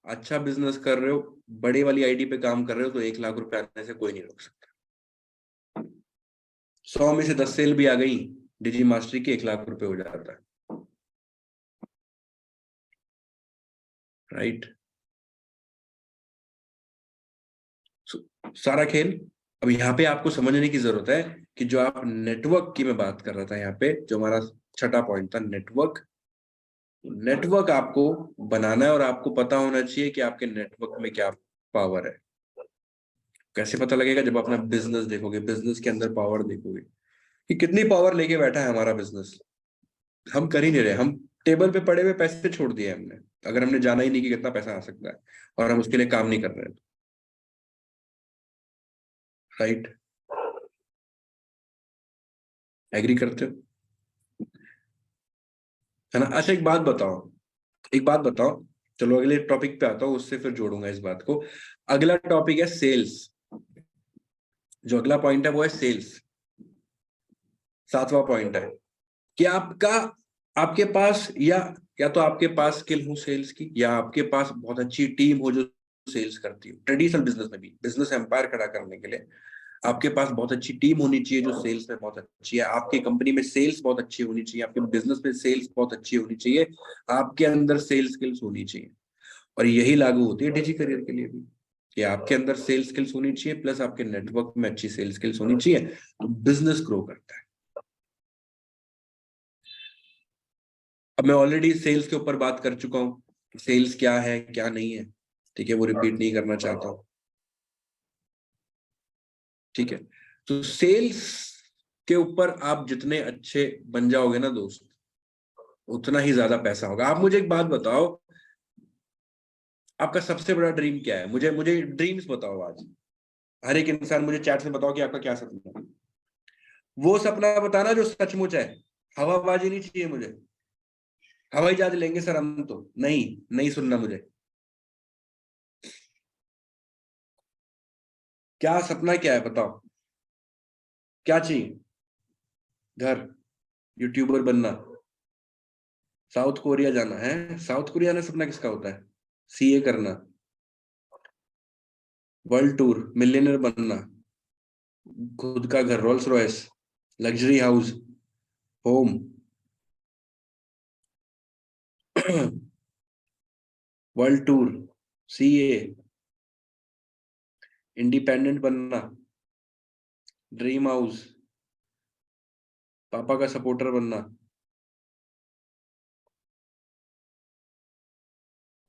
अच्छा बिजनेस कर रहे हो, बड़ी वाली आईडी पे काम कर रहे हो, तो 1 लाख रुपए आने से कोई नहीं रोक सकता। 100 में से 10 सेल भी आ गई डिजी मास्टरी की, 1 लाख रुपए हो जाता है। राइट। सारा खेल। अब यहाँ पे आपको समझने की जरूरत है कि जो आप नेटवर्क की मैं बात कर रहा था, यहाँ पे जो हमारा छठा पॉइंट था, नेटवर्क। नेटवर्क आपको बनाना है, और आपको पता होना चाहिए कि आपके नेटवर्क में क्या पावर है। कैसे पता लगेगा? जब अपना बिजनेस देखोगे, बिजनेस के अंदर पावर देखोगे कि कितनी पावर लेके बैठा है हमारा बिजनेस। हम कर ही नहीं रहे, हम टेबल पे पड़े हुए पैसे छोड़ दिए हमने, अगर हमने जाना ही नहीं कि कितना पैसा आ सकता है, और हम उसके लिए काम नहीं कर रहे हैं। राइट। एग्री करते हो? है ना? अच्छा, एक बात बताओ, चलो अगले टॉपिक पे आता हूँ, उससे फिर जोड़ूंगा इस बात को। अगला टॉपिक है सेल्स। जो अगला पॉइंट है वो है सेल्स। 7वां पॉइंट है कि आपका, आपके पास, या तो आपके पास स्किल हो सेल्स की, या आपके पास बहुत अच्छी टीम हो जो सेल्स करती हो। ट्रेडिशनल बिजनेस में भी, बिजनेस एम्पायर खड़ा करने के लिए आपके पास बहुत अच्छी टीम होनी चाहिए जो सेल्स में बहुत अच्छी है। आपकी कंपनी में सेल्स बहुत अच्छी होनी चाहिए, आपके बिजनेस में सेल्स बहुत अच्छी होनी चाहिए, आपके अंदर सेल्स स्किल्स होनी चाहिए। और यही लागू होती है डिजी करियर के लिए भी, कि आपके अंदर सेल्स स्किल्स होनी चाहिए, प्लस आपके नेटवर्क में अच्छी सेल्स स्किल्स होनी चाहिए, तो बिजनेस ग्रो करता है। अब मैं ऑलरेडी सेल्स के ऊपर बात कर चुका हूँ, सेल्स क्या है क्या नहीं है। ठीक है, वो रिपीट नहीं करना चाहता हूँ। ठीक है, तो सेल्स के ऊपर आप जितने अच्छे बन जाओगे ना दोस्त, उतना ही ज्यादा पैसा होगा। आप मुझे एक बात बताओ, आपका सबसे बड़ा ड्रीम क्या है? मुझे मुझे ड्रीम्स बताओ आज। हर एक इंसान मुझे चैट में बताओ कि आपका क्या सपना है। वो सपना बताना जो सचमुच है। हवाबाजी नहीं चाहिए मुझे। हवाई जहाज लेंगे सर हम तो, नहीं, नहीं सुनना मुझे। क्या सपना क्या है बताओ? क्या चाहिए? घर? यूट्यूबर बनना? साउथ कोरिया जाना है? साउथ कोरिया में सपना किसका होता है? सीए करना? World tour? मिलियनर बनना? खुद का घर, Rolls Royce, luxury house, home? World tour, CA, independent बनना, ड्रीम हाउस, पापा का सपोर्टर बनना,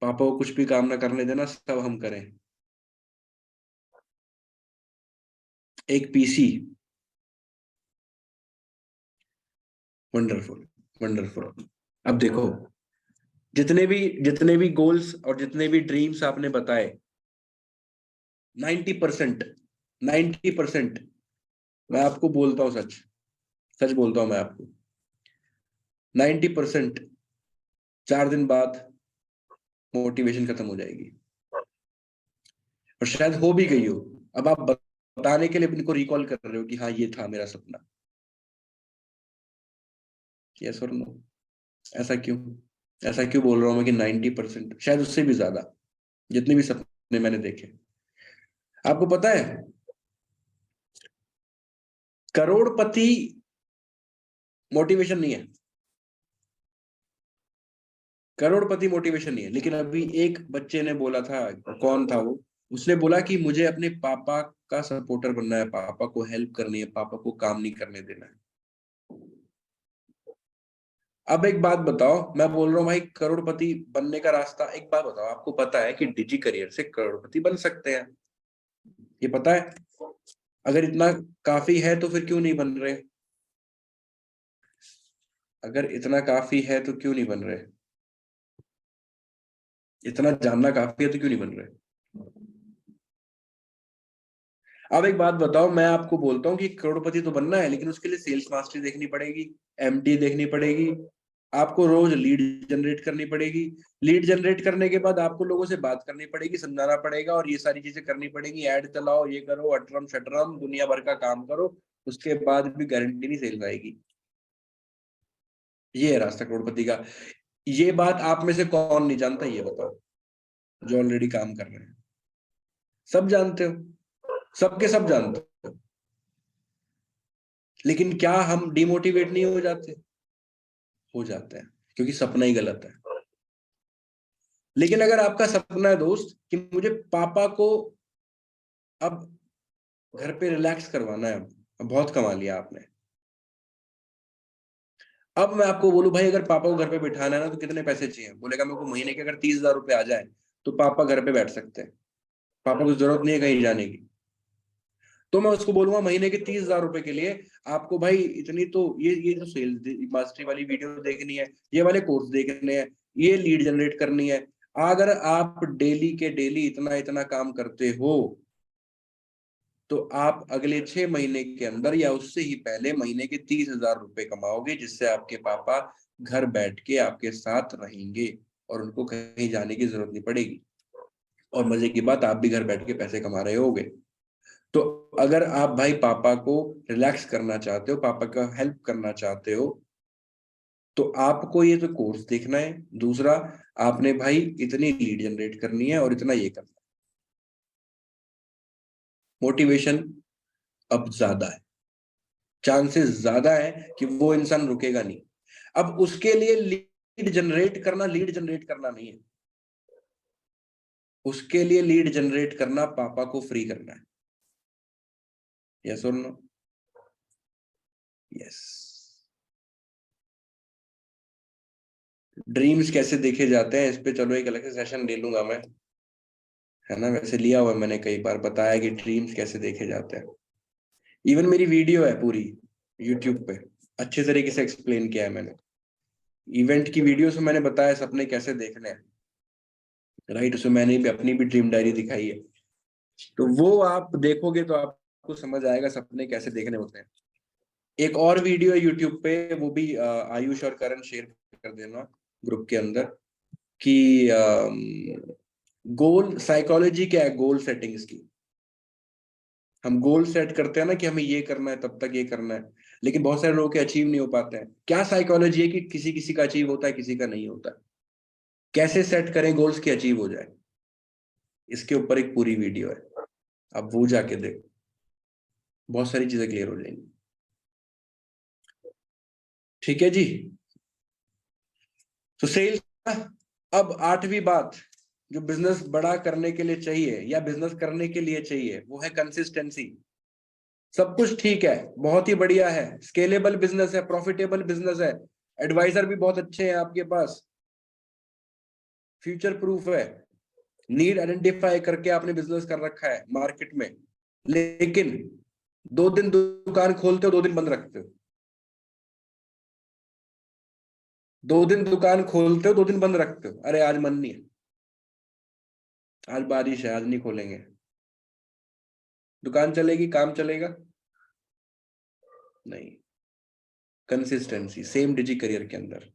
पापा को कुछ भी काम ना करने देना, सब हम करें, एक पीसी। Wonderful, wonderful. अब देखो, जितने भी गोल्स और जितने भी ड्रीम्स आपने बताए, 90%, 90%, मैं आपको बोलता हूँ सच, सच बोलता हूँ मैं आपको, 90% 4 दिन बाद मोटिवेशन खत्म हो जाएगी, और शायद हो भी गई हो। अब आप बताने के लिए इनको रिकॉल कर रहे हो कि हाँ ये था मेरा सपना। यस और नो? ऐसा क्यों? ऐसा क्यों बोल रहा हूं मैं कि 90%, शायद उससे भी ज्यादा, जितने भी सपने मैंने देखे। आपको पता है, करोड़पति मोटिवेशन नहीं है। करोड़पति मोटिवेशन नहीं है, लेकिन अभी एक बच्चे ने बोला था, कौन था वो, उसने बोला कि मुझे अपने पापा का सपोर्टर बनना है, पापा को हेल्प करनी है, पापा को काम नहीं करने देना है। अब एक बात बताओ, मैं बोल रहा हूँ भाई करोड़पति बनने का रास्ता, एक बात बताओ, आपको पता है कि डिजी करियर से करोड़पति बन सकते हैं? ये पता है? अगर इतना काफी है तो फिर क्यों नहीं बन रहे? अगर इतना काफी है तो क्यों नहीं बन रहे? इतना जानना काफी है तो क्यों नहीं बन रहे? अब एक बात बताओ, मैं आपको बोलता हूँ कि करोड़पति तो बनना है, लेकिन उसके लिए सेल्स मास्टरी देखनी पड़ेगी, एमटी देखनी पड़ेगी, आपको रोज लीड जनरेट करनी पड़ेगी। लीड जनरेट करने के बाद आपको लोगों से बात करनी पड़ेगी, समझाना पड़ेगा और ये सारी चीजें करनी पड़ेगी। ऐड चलाओ, ये करो, अटरम शटरम दुनिया भर का काम करो, उसके बाद भी गारंटी नहीं सेल आएगी। ये है रास्ता करोड़पति का। ये बात आप में से कौन नहीं जानता, ये बताओ, जो ऑलरेडी काम कर रहे हैं। सब जानते हो, सबके सब जानते हो, लेकिन क्या हम डिमोटिवेट नहीं हो जाते? हो जाते हैं, क्योंकि सपना ही गलत है। लेकिन अगर आपका सपना है दोस्त कि मुझे पापा को अब घर पे रिलैक्स करवाना है, अब बहुत कमा लिया आपने, अब मैं आपको बोलूं भाई अगर पापा को घर पे बिठाना है ना तो कितने पैसे चाहिए? बोलेगा मेरे को महीने के अगर 30,000 रुपए आ जाए तो पापा घर पे बैठ सकते हैं, पापा को जरूरत नहीं है कहीं जाने की। तो मैं उसको बोलूंगा महीने के 30,000 रुपए के लिए आपको भाई इतनी तो ये जो सेल्स मास्टरी वाली वीडियो देखनी है, ये वाले कोर्स देखने हैं, ये लीड जनरेट करनी है। अगर आप डेली के डेली इतना इतना काम करते हो तो आप अगले 6 महीने के अंदर या उससे ही पहले महीने के 30,000 रुपए कमाओगे, जिससे आपके पापा घर बैठ के आपके साथ रहेंगे और उनको कहीं जाने की जरूरत नहीं पड़ेगी। और मजे की बात, आप भी घर बैठ के पैसे कमा रहे होगे। तो अगर आप भाई पापा को रिलैक्स करना चाहते हो, पापा का हेल्प करना चाहते हो, तो आपको ये तो कोर्स देखना है। दूसरा, आपने भाई इतनी लीड जनरेट करनी है और इतना ये करना है। मोटिवेशन अब ज्यादा है, चांसेस ज्यादा है कि वो इंसान रुकेगा नहीं। अब उसके लिए लीड जनरेट करना नहीं है, उसके लिए लीड जनरेट करना पापा को फ्री करना है। यस और नो? यस। ड्रीम्स कैसे देखे जाते हैं, इस पे चलो एक अलग से सेशन ले लूंगा मैं, है ना? वैसे लिया हुआ मैंने कई बार बताया कि ड्रीम्स कैसे देखे जाते हैं। इवन मेरी वीडियो है पूरी यूट्यूब पे, अच्छे तरीके से एक्सप्लेन किया है मैंने। इवेंट की वीडियो से मैंने बताया सपने कैसे देखने हैं, राइट? उसमें मैंने भी अपनी भी ड्रीम डायरी दिखाई है, तो वो आप देखोगे तो आपको समझ आएगा सपने कैसे देखने होते हैं। एक और वीडियो है यूट्यूब पे, वो भी आयुष और करण शेयर कर देना ग्रुप के अंदर, कि गोल साइकोलॉजी क्या है गोल सेटिंग्स की। हम गोल सेट करते हैं ना कि हमें ये करना है, तब तक ये करना है, लेकिन बहुत सारे लोगों के अचीव नहीं हो पाते हैं। क्या साइकोलॉजी है कि किसी किसी का अचीव होता है, किसी का नहीं होता है। कैसे सेट करें गोल्स की अचीव हो जाए, इसके ऊपर एक पूरी वीडियो है, आप वो जाके देखो, बहुत सारी चीजें क्लियर हो जाएंगी। ठीक है जी। तो सेल्स, अब 8वीं बात जो बिजनेस बड़ा करने के लिए चाहिए या बिजनेस करने के लिए चाहिए, वो है कंसिस्टेंसी। सब कुछ ठीक है, बहुत ही बढ़िया है, स्केलेबल बिजनेस है, प्रॉफिटेबल बिजनेस है, एडवाइजर भी बहुत अच्छे हैं आपके पास, फ्यूचर प्रूफ है, नीड आइडेंटिफाई करके आपने बिजनेस कर रखा है मार्केट में। लेकिन 2 दिन दुकान खोलते हो, 2 दिन बंद रखते हो। 2 दिन दुकान खोलते हो, 2 दिन बंद रखते हो। अरे आज मन नहीं है, आज बारिश है, आज नहीं खोलेंगे। दुकान चलेगी, काम चलेगा? नहीं। कंसिस्टेंसी सेम डिजी करियर के अंदर,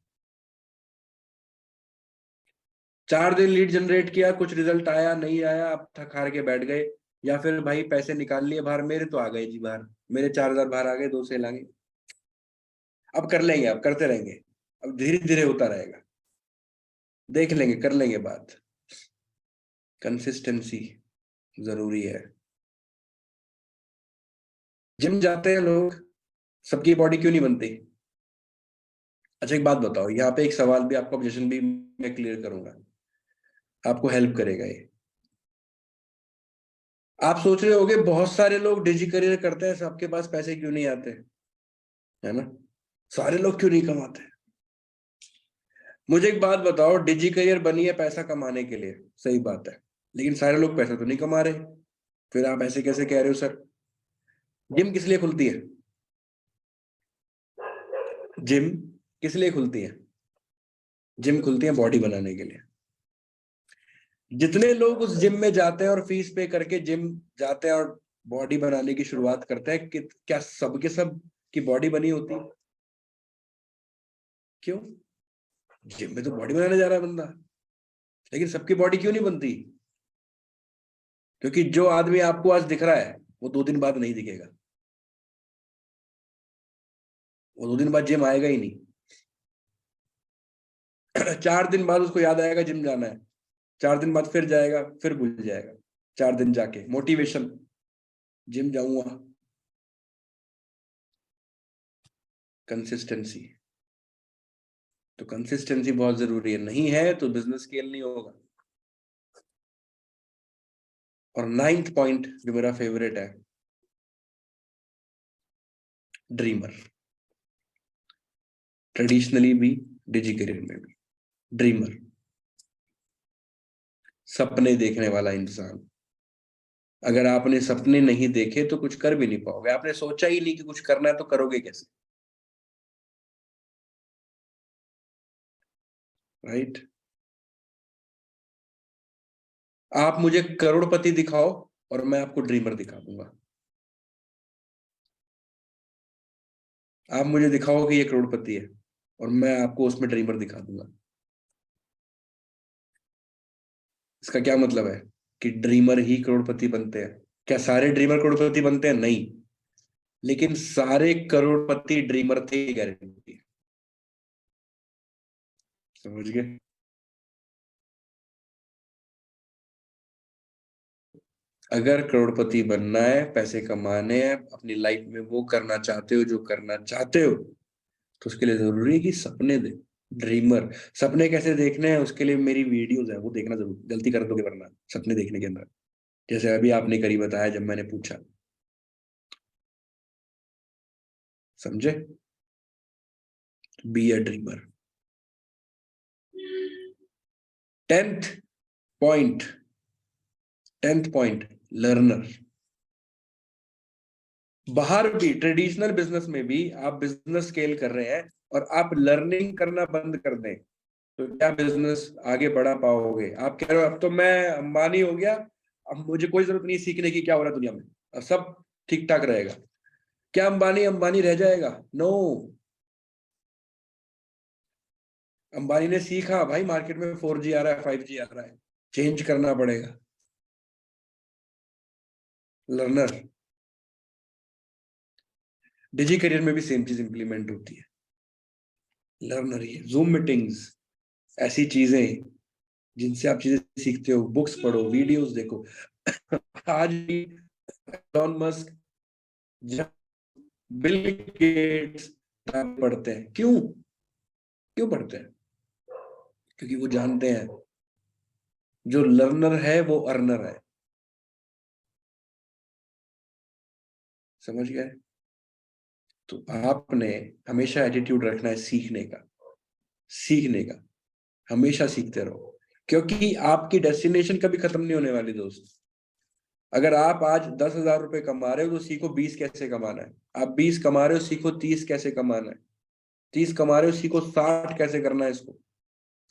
4 दिन लीड जनरेट किया, कुछ रिजल्ट आया नहीं आया, आप थक हार के बैठ गए, या फिर भाई पैसे निकाल लिए बाहर, मेरे तो आ गए जी बाहर, मेरे 4,000 बाहर आ गए, 2 सेल आ गए। अब कर लेंगे, अब करते रहेंगे, अब धीरे धीरे होता रहेगा, देख लेंगे, कर लेंगे बात। कंसिस्टेंसी जरूरी है। जिम जाते हैं लोग, सबकी बॉडी क्यों नहीं बनती? अच्छा एक बात बताओ, यहाँ पे एक सवाल भी, आपका ऑब्जेक्शन भी मैं क्लियर करूंगा, आपको हेल्प करेगा ये। आप सोच रहे होगे बहुत सारे लोग डिजी करियर करते हैं, सबके पास पैसे क्यों नहीं आते, है ना? सारे लोग क्यों नहीं कमाते? मुझे एक बात बताओ, डिजी करियर बनी है पैसा कमाने के लिए, सही बात है, लेकिन सारे लोग पैसा तो नहीं कमा रहे, फिर आप ऐसे कैसे कह रहे हो सर? जिम किस लिए खुलती है? जिम किस लिए खुलती है? जिम खुलती है बॉडी बनाने के लिए। जितने लोग उस जिम में जाते हैं और फीस पे करके जिम जाते हैं और बॉडी बनाने की शुरुआत करते हैं, कि क्या सबके सब की बॉडी बनी होती है? क्यों? जिम में तो बॉडी बनाने जा रहा है बंदा, लेकिन सबकी बॉडी क्यों नहीं बनती? क्योंकि जो आदमी आपको आज दिख रहा है वो 2 दिन बाद नहीं दिखेगा, वो 2 दिन बाद जिम आएगा ही नहीं। 4 दिन बाद उसको याद आएगा जिम जाना है, 4 दिन बाद फिर जाएगा, फिर भूल जाएगा। 4 दिन जाके मोटिवेशन, जिम जाऊंगा। कंसिस्टेंसी, तो कंसिस्टेंसी बहुत जरूरी है, नहीं है तो बिजनेस स्केल नहीं होगा। और 9th पॉइंट जो मेरा फेवरेट है, ड्रीमर। ट्रेडिशनली भी, डिजी करियर में भी, ड्रीमर, सपने देखने वाला इंसान। अगर आपने सपने नहीं देखे तो कुछ कर भी नहीं पाओगे। आपने सोचा ही नहीं कि कुछ करना है तो करोगे कैसे? राइट? आप मुझे करोड़पति दिखाओ और मैं आपको ड्रीमर दिखा दूंगा। आप मुझे दिखाओ कि ये करोड़पति है और मैं आपको उसमें ड्रीमर दिखा दूंगा। इसका क्या मतलब है? कि ड्रीमर ही करोड़पति बनते हैं। क्या सारे ड्रीमर करोड़पति बनते हैं? नहीं, लेकिन सारे करोड़पति ड्रीमर थे, गारंटी है। समझ गए? अगर करोड़पति बनना है, पैसे कमाने हैं, अपनी लाइफ में वो करना चाहते हो जो करना चाहते हो, तो उसके लिए जरूरी है कि सपने दे। ड्रीमर, सपने कैसे देखने हैं उसके लिए मेरी वीडियोस है, वो देखना जरूर, गलती कर दोगे वरना सपने देखने के अंदर। जैसे अभी आपने करी बताया जब मैंने पूछा, समझे? Be a dreamer. 10th point, 10th point, learner. बाहर भी, ट्रेडिशनल बिजनेस में भी आप बिजनेस स्केल कर रहे हैं और आप लर्निंग करना बंद कर दें तो क्या बिजनेस आगे बढ़ा पाओगे? आप कह रहे हो अब तो मैं अंबानी हो गया, अब मुझे कोई जरूरत नहीं सीखने की क्या हो रहा है दुनिया में, अब सब ठीक ठाक रहेगा। क्या अंबानी अंबानी रह जाएगा? नो। अंबानी ने सीखा भाई, मार्केट में 4G आ रहा है, 5G आ रहा है, चेंज करना पड़ेगा। लर्नर। डिजी करियर में भी सेम चीज इंप्लीमेंट होती है। लर्नर ही है। जूम मीटिंग्स, ऐसी चीजें जिनसे आप चीजें सीखते हो, बुक्स पढ़ो, वीडियोस देखो। आज भी एलॉन मस्क, बिल गेट्स पढ़ते हैं। क्यों? क्यों पढ़ते हैं? क्योंकि वो जानते हैं जो लर्नर है वो अर्नर है। समझ गए? तो आपने हमेशा एटीट्यूड रखना है सीखने का, सीखने का। हमेशा सीखते रहो, क्योंकि आपकी डेस्टिनेशन कभी खत्म नहीं होने वाली दोस्त। अगर आप आज 10,000 रुपए कमा रहे हो तो सीखो 20 कैसे कमाना है। आप 20 कमा रहे हो, सीखो 30 कैसे कमाना है। 30 कमा रहे हो, सीखो 60 कैसे करना है इसको।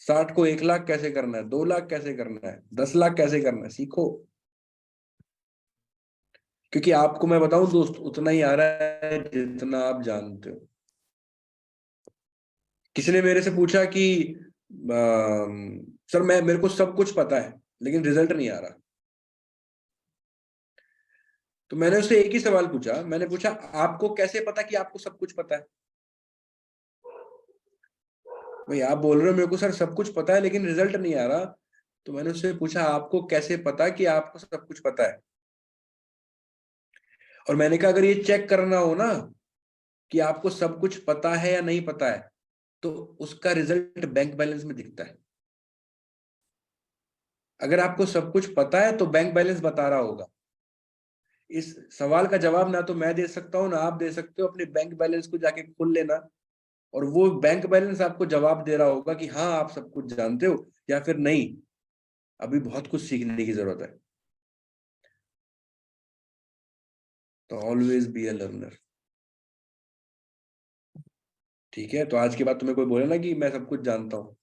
60 को 1 लाख कैसे करना है, 2 लाख कैसे करना है, 10 लाख कैसे करना है, सीखो। क्योंकि आपको मैं बताऊं दोस्त, उतना ही आ रहा है जितना आप जानते हो। किसी ने मेरे से पूछा कि सर मैं, मेरे को सब कुछ पता है लेकिन रिजल्ट नहीं आ रहा। तो मैंने उससे एक ही सवाल पूछा, मैंने पूछा आपको कैसे पता कि आपको सब कुछ पता है? भाई आप बोल रहे हो मेरे को सर सब कुछ पता है लेकिन रिजल्ट नहीं आ रहा। तो मैंने उससे पूछा आपको कैसे पता कि आपको सब कुछ पता है? और मैंने कहा अगर ये चेक करना हो ना कि आपको सब कुछ पता है या नहीं पता है, तो उसका रिजल्ट बैंक बैलेंस में दिखता है। अगर आपको सब कुछ पता है तो बैंक बैलेंस बता रहा होगा। इस सवाल का जवाब ना तो मैं दे सकता हूं ना आप दे सकते हो। अपने बैंक बैलेंस को जाके खोल लेना और वो बैंक बैलेंस आपको जवाब दे रहा होगा कि हाँ आप सब कुछ जानते हो या फिर नहीं, अभी बहुत कुछ सीखने की जरूरत है। तो ऑलवेज बी अ लर्नर। ठीक है? तो आज के बाद तुम्हें कोई बोले ना कि मैं सब कुछ जानता हूँ,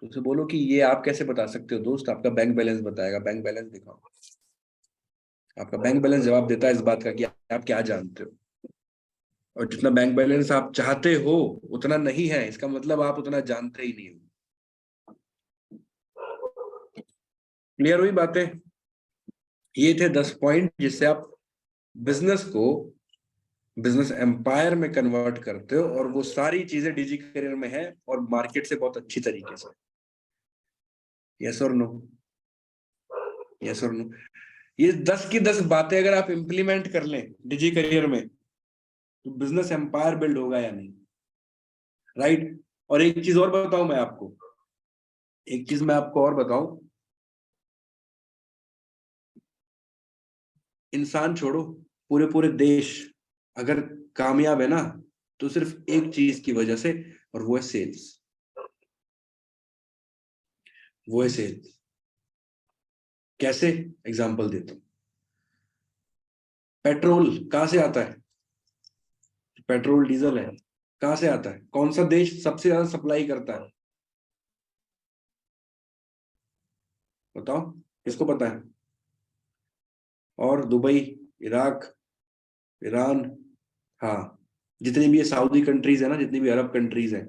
तो उसे बोलो कि ये आप कैसे बता सकते हो दोस्त, आपका बैंक बैलेंस बताएगा। बैंक बैलेंस दिखाओ। आपका बैंक बैलेंस जवाब देता है इस बात का कि आप क्या जानते हो। और जितना बैंक बैलेंस आप चाहते हो उतना नहीं है, इसका मतलब आप उतना जानते ही नहीं हो। क्लियर हुई बातें? ये थे 10 पॉइंट जिससे आप बिजनेस को बिजनेस एम्पायर में कन्वर्ट करते हो, और वो सारी चीजें डिजी करियर में है और मार्केट से बहुत अच्छी तरीके से। यस और नो? यस और नो? ये 10 की 10 बातें अगर आप इंप्लीमेंट कर लें डिजी करियर में, तो बिजनेस एम्पायर बिल्ड होगा या नहीं? राइट? और एक चीज और बताऊं मैं आपको, एक चीज मैं आपको और बताऊं, इंसान छोड़ो, पूरे पूरे देश अगर कामयाब है ना, तो सिर्फ एक चीज की वजह से, और वो है सेल्स। वो है सेल्स। कैसे? एग्जांपल देता हूं। पेट्रोल कहां से आता है? पेट्रोल डीजल है, कहां से आता है? कौन सा देश सबसे ज्यादा सप्लाई करता है? बताओ, किसको पता है? और दुबई, इराक, ईरान, हाँ, जितनी भी ये सऊदी कंट्रीज है ना, जितनी भी अरब कंट्रीज हैं,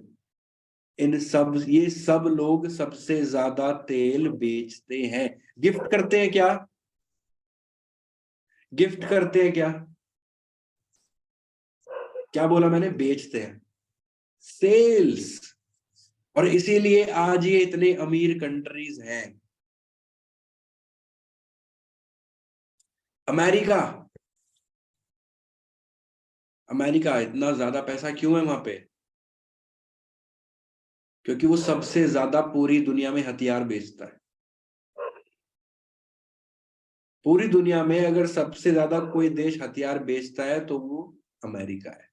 इन सब, ये सब लोग सबसे ज्यादा तेल बेचते हैं। गिफ्ट करते हैं क्या? गिफ्ट करते हैं क्या? क्या बोला मैंने? बेचते हैं। सेल्स। और इसीलिए आज ये इतने अमीर कंट्रीज हैं। अमेरिका, अमेरिका इतना ज्यादा पैसा क्यों है वहां पे? क्योंकि वो सबसे ज्यादा पूरी दुनिया में हथियार बेचता है। पूरी दुनिया में अगर सबसे ज्यादा कोई देश हथियार बेचता है तो वो अमेरिका है,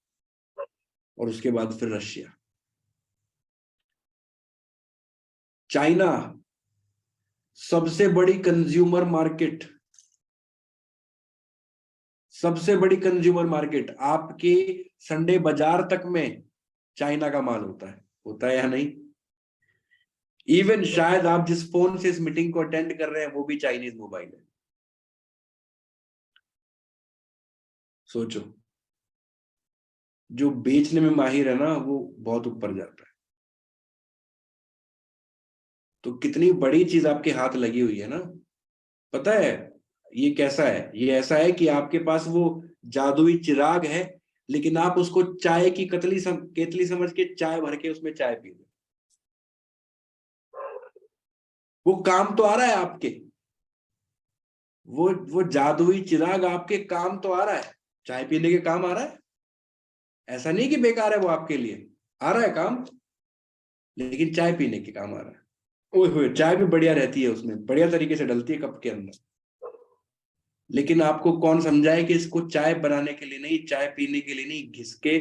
और उसके बाद फिर रशिया। चाइना, सबसे बड़ी कंज्यूमर मार्केट, सबसे बड़ी कंज्यूमर मार्केट, आपके संडे बाजार तक में चाइना का माल होता है या नहीं? इवन शायद आप जिस फोन से इस मीटिंग को अटेंड कर रहे हैं वो भी चाइनीज मोबाइल है। सोचो, जो बेचने में माहिर है ना, वो बहुत ऊपर जाता है। तो कितनी बड़ी चीज आपके हाथ लगी हुई है ना। पता है ये कैसा है? ये ऐसा है कि आपके पास वो जादुई चिराग है, लेकिन आप उसको चाय की केतली समझ के चाय भर के उसमें चाय पी रहे हो। वो काम तो आ रहा है आपके, वो जादुई चिराग आपके काम तो आ रहा है, चाय पीने के काम आ रहा है। ऐसा नहीं कि बेकार है वो आपके लिए, आ रहा है काम, लेकिन चाय पीने के काम आ रहा है। ओए होए, चाय भी बढ़िया रहती है, उसमें बढ़िया तरीके से डलती है कप के अंदर। लेकिन आपको कौन समझाए कि इसको चाय बनाने के लिए नहीं, चाय पीने के लिए नहीं, घिस के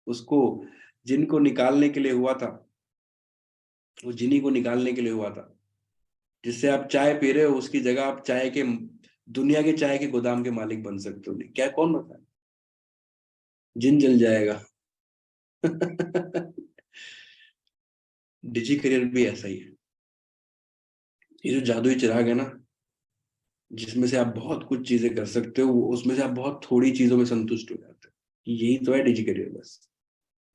उसको, जिनको निकालने के लिए हुआ था, वो जिन्हीं को निकालने के लिए हुआ था, जिससे आप चाय पी रहे हो, उसकी जगह आप चाय के, दुनिया के चाय के गोदाम के मालिक बन सकते हो। नहीं, क्या, कौन बताए? जिन जल जाएगा। डिजी करियर भी ऐसा ही है। ये जो जादुई चिराग है ना, जिसमें से आप बहुत कुछ चीजें कर सकते हो, उसमें से आप बहुत थोड़ी चीजों में संतुष्ट हो जाते हो। यही तो है डिजी करियर, बस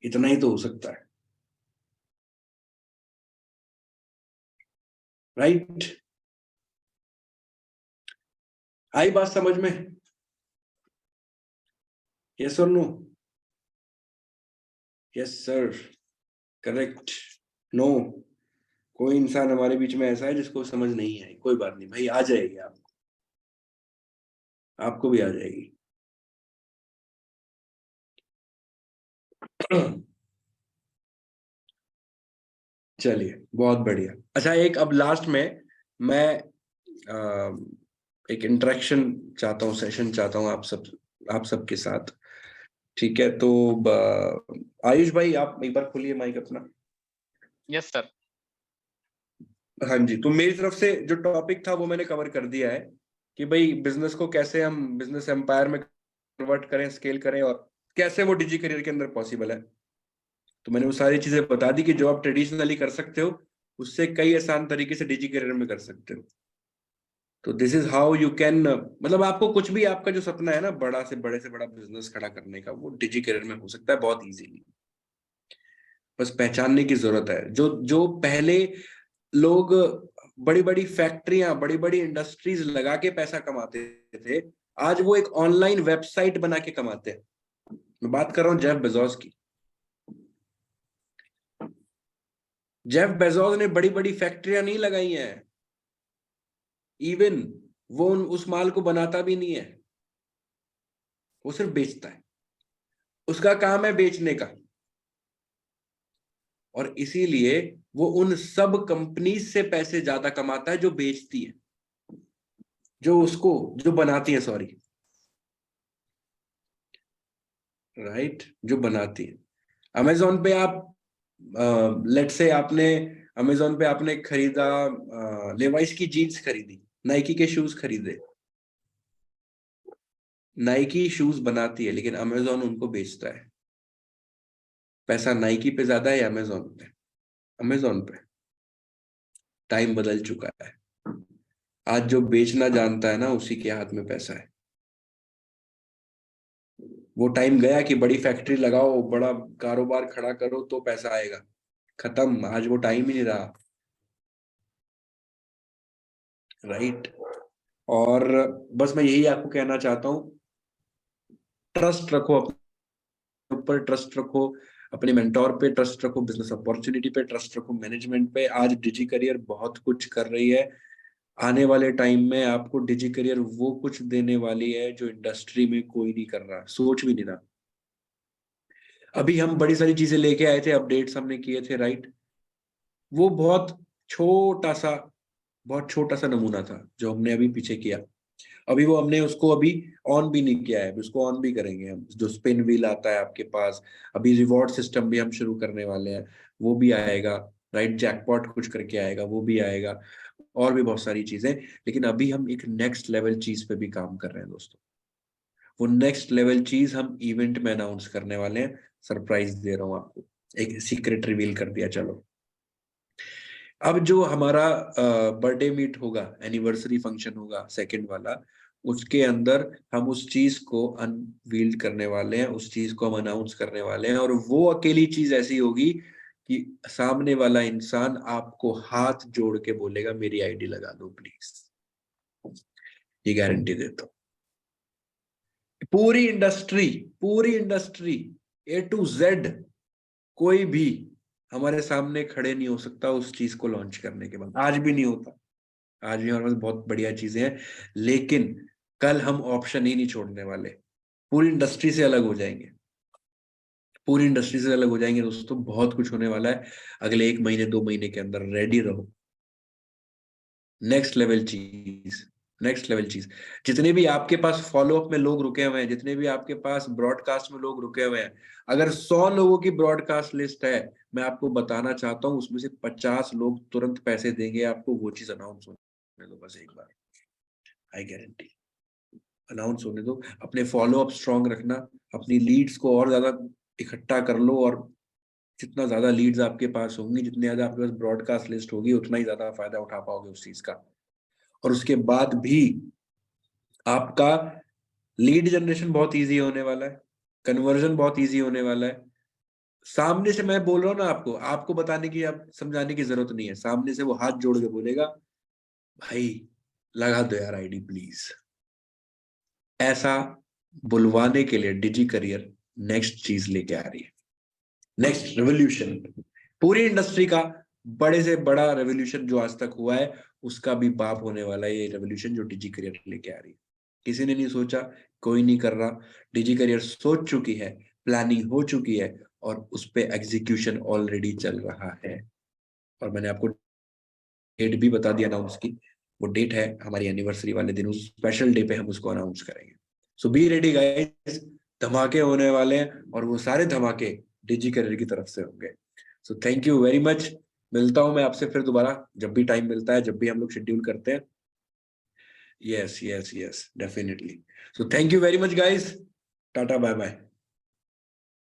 इतना ही तो हो सकता है। राइट? आई बात समझ में? यस और no? Yes sir, correct, no. कोई इंसान हमारे बीच में ऐसा है जिसको समझ नहीं आई? कोई बात नहीं भाई, आ जाएगी आपको भी आ जाएगी। चलिए, बहुत बढ़िया। अच्छा, एक अब लास्ट में मैं एक इंटरेक्शन चाहता हूँ, सेशन चाहता हूँ आप सबके साथ। ठीक है, तो आयुष भाई, आप एक बार खोलिए माइक अपना। Yes sir. हाँ जी, तो मेरी तरफ से जो टॉपिक था वो मैंने कवर कर दिया है, कि भाई बिजनेस को कैसे हम बिजनेस एम्पायर में कन्वर्ट करें, स्केल करें, और कैसे वो डिजी करियर के अंदर पॉसिबल है। तो मैंने वो सारी चीजें बता दी कि जो आप ट्रेडिशनली कर सकते हो, उससे कई आसान तरीके से डिजी करियर में कर सकते हो। तो this is how you can, मतलब आपको कुछ भी, आपका जो सपना है ना, बड़े से बड़ा बिजनेस खड़ा करने का, वो डिजी करियर में हो सकता है बहुत इजीली। बस पहचानने की जरूरत है। जो जो पहले लोग बड़ी बड़ी फैक्ट्रियां, बड़ी बड़ी इंडस्ट्रीज लगा के पैसा कमाते थे, आज वो एक ऑनलाइन वेबसाइट बना के कमाते हैं। मैं बात कर रहा हूं जेफ बेजोस की। जेफ बेजोस ने बड़ी बड़ी फैक्ट्रियां नहीं लगाई हैं, इवन वो उस माल को बनाता भी नहीं है, वो सिर्फ बेचता है, उसका काम है बेचने का। और इसीलिए वो उन सब कंपनीज से पैसे ज्यादा कमाता है जो बेचती है, जो बनाती है, सॉरी, राइट, जो बनाती है। अमेजोन पे आप लेट से आपने अमेजोन पे आपने खरीदा, लेवाइस की जीन्स खरीदी, नाइकी के शूज खरीदे, नाइकी शूज बनाती है लेकिन अमेजोन उनको बेचता है। पैसा नाइकी पे ज्यादा है या अमेजोन पे? अमेजोन पे। टाइम बदल चुका है, आज जो बेचना जानता है ना उसी के हाथ में पैसा है। वो टाइम गया कि बड़ी फैक्ट्री लगाओ, बड़ा कारोबार खड़ा करो तो पैसा आएगा, खत्म, आज वो टाइम ही नहीं रहा, राइट। और बस मैं यही आपको कहना चाहता हूं, ट्रस्ट रखो अपने ऊपर, ट्रस्ट रखो अपने मेंटोर पे, ट्रस्ट रखो बिजनेस अपॉर्चुनिटी पे, ट्रस्ट रखो मैनेजमेंट पे। आज डिजी करियर बहुत कुछ कर रही है, आने वाले टाइम में आपको डिजी करियर वो कुछ देने वाली है जो इंडस्ट्री में कोई नहीं कर रहा, सोच भी नहीं रहा। अभी हम बड़ी सारी चीजें लेके आए थे, अपडेट्स हमने किए थे, राइट, वो छोटा सा बहुत छोटा सा नमूना था जो हमने अभी पीछे किया। अभी वो हमने उसको अभी ऑन भी नहीं किया है, अभी उसको ऑन भी करेंगे हम। जो स्पिन व्हील आता है आपके पास, अभी रिवॉर्ड सिस्टम भी हम शुरू करने वाले हैं, वो भी आएगा, राइट, जैकपॉट कुछ करके आएगा, वो भी आएगा, और भी बहुत सारी चीजें। लेकिन अभी हम एक नेक्स्ट लेवल चीज पे भी काम कर रहे हैं दोस्तों। वो नेक्स्ट लेवल चीज हम इवेंट में अनाउंस करने वाले हैं, सरप्राइज दे रहा हूं आपको, एक सीक्रेट रिवील कर दिया। चलो, अब जो हमारा बर्थडे मीट होगा, एनिवर्सरी फंक्शन होगा सेकंड वाला, उसके अंदर हम उस चीज को अनवील्ड करने वाले हैं, उस चीज को हम अनाउंस करने वाले हैं। और वो अकेली चीज ऐसी होगी कि सामने वाला इंसान आपको हाथ जोड़ के बोलेगा मेरी आईडी लगा दो प्लीज, ये गारंटी देता हूँ। पूरी इंडस्ट्री A to Z, कोई भी हमारे सामने खड़े नहीं हो सकता उस चीज को लॉन्च करने के बाद। आज भी नहीं होता, आज भी हमारे पास बहुत बढ़िया चीजें हैं, लेकिन कल हम ऑप्शन ही नहीं छोड़ने वाले, पूरी इंडस्ट्री से अलग हो जाएंगे, पूरी इंडस्ट्री से अलग हो जाएंगे दोस्तों। बहुत कुछ होने वाला है अगले 1 महीने 2 महीने के अंदर, रेडी रहो। नेक्स्ट लेवल चीज, नेक्स्ट लेवल चीज। जितने भी आपके पास फॉलोअप में लोग रुके हुए हैं, जितने भी आपके पास ब्रॉडकास्ट में लोग रुके हुए हैं, अगर 100 लोगों की ब्रॉडकास्ट लिस्ट है, मैं आपको बताना चाहता हूं उसमें से 50 लोग तुरंत पैसे देंगे आपको, वो चीज अनाउंस होने दो बस एक बार, आई गारंटी। अनाउंस होने दो, अपने फॉलोअप स्ट्रांग रखना, अपनी लीड्स को और ज्यादा इकट्ठा कर लो, और जितना ज्यादा लीड्स आपके पास होंगी, जितनी ज्यादा आपके पास ब्रॉडकास्ट लिस्ट होगी, उतना ही ज्यादा फायदा उठा पाओगे उस चीज का। और उसके बाद भी आपका लीड जनरेशन बहुत इजी होने वाला है, कन्वर्जन बहुत इजी होने वाला है। सामने से मैं बोल रहा हूँ ना, आपको आपको बताने की, आप समझाने की जरूरत नहीं है, सामने से वो हाथ जोड़ के बोलेगा भाई लगा दो यार आईडी प्लीज। ऐसा बुलवाने के लिए डिजी करियर नेक्स्ट चीज लेके आ रही है, नेक्स्ट रेवोल्यूशन। पूरी इंडस्ट्री का बड़े से बड़ा रेवोल्यूशन जो आज तक हुआ है, उसका भी बाप होने वाला है ये रेवोल्यूशन जो डिजी करियर लेके आ रही है। किसी ने नहीं सोचा, कोई नहीं कर रहा, डिजी करियर सोच चुकी है, प्लानिंग हो चुकी है, और उस पे एग्जीक्यूशन ऑलरेडी चल रहा है। और मैंने आपको डेट भी बता दी अनाउंस की, वो डेट है हमारी एनिवर्सरी वाले दिन, उस स्पेशल डे पे हम उसको अनाउंस करेंगे। सो बी रेडी गाइस, धमाके होने वाले हैं, और वो सारे धमाके डिजी करियर की तरफ से होंगे। सो थैंक यू वेरी मच, मिलता हूं मैं आपसे फिर दोबारा, जब भी टाइम मिलता है, जब भी हम लोग शेड्यूल करते हैं। Yes yes yes definitely. So thank you very much guys, tata bye bye.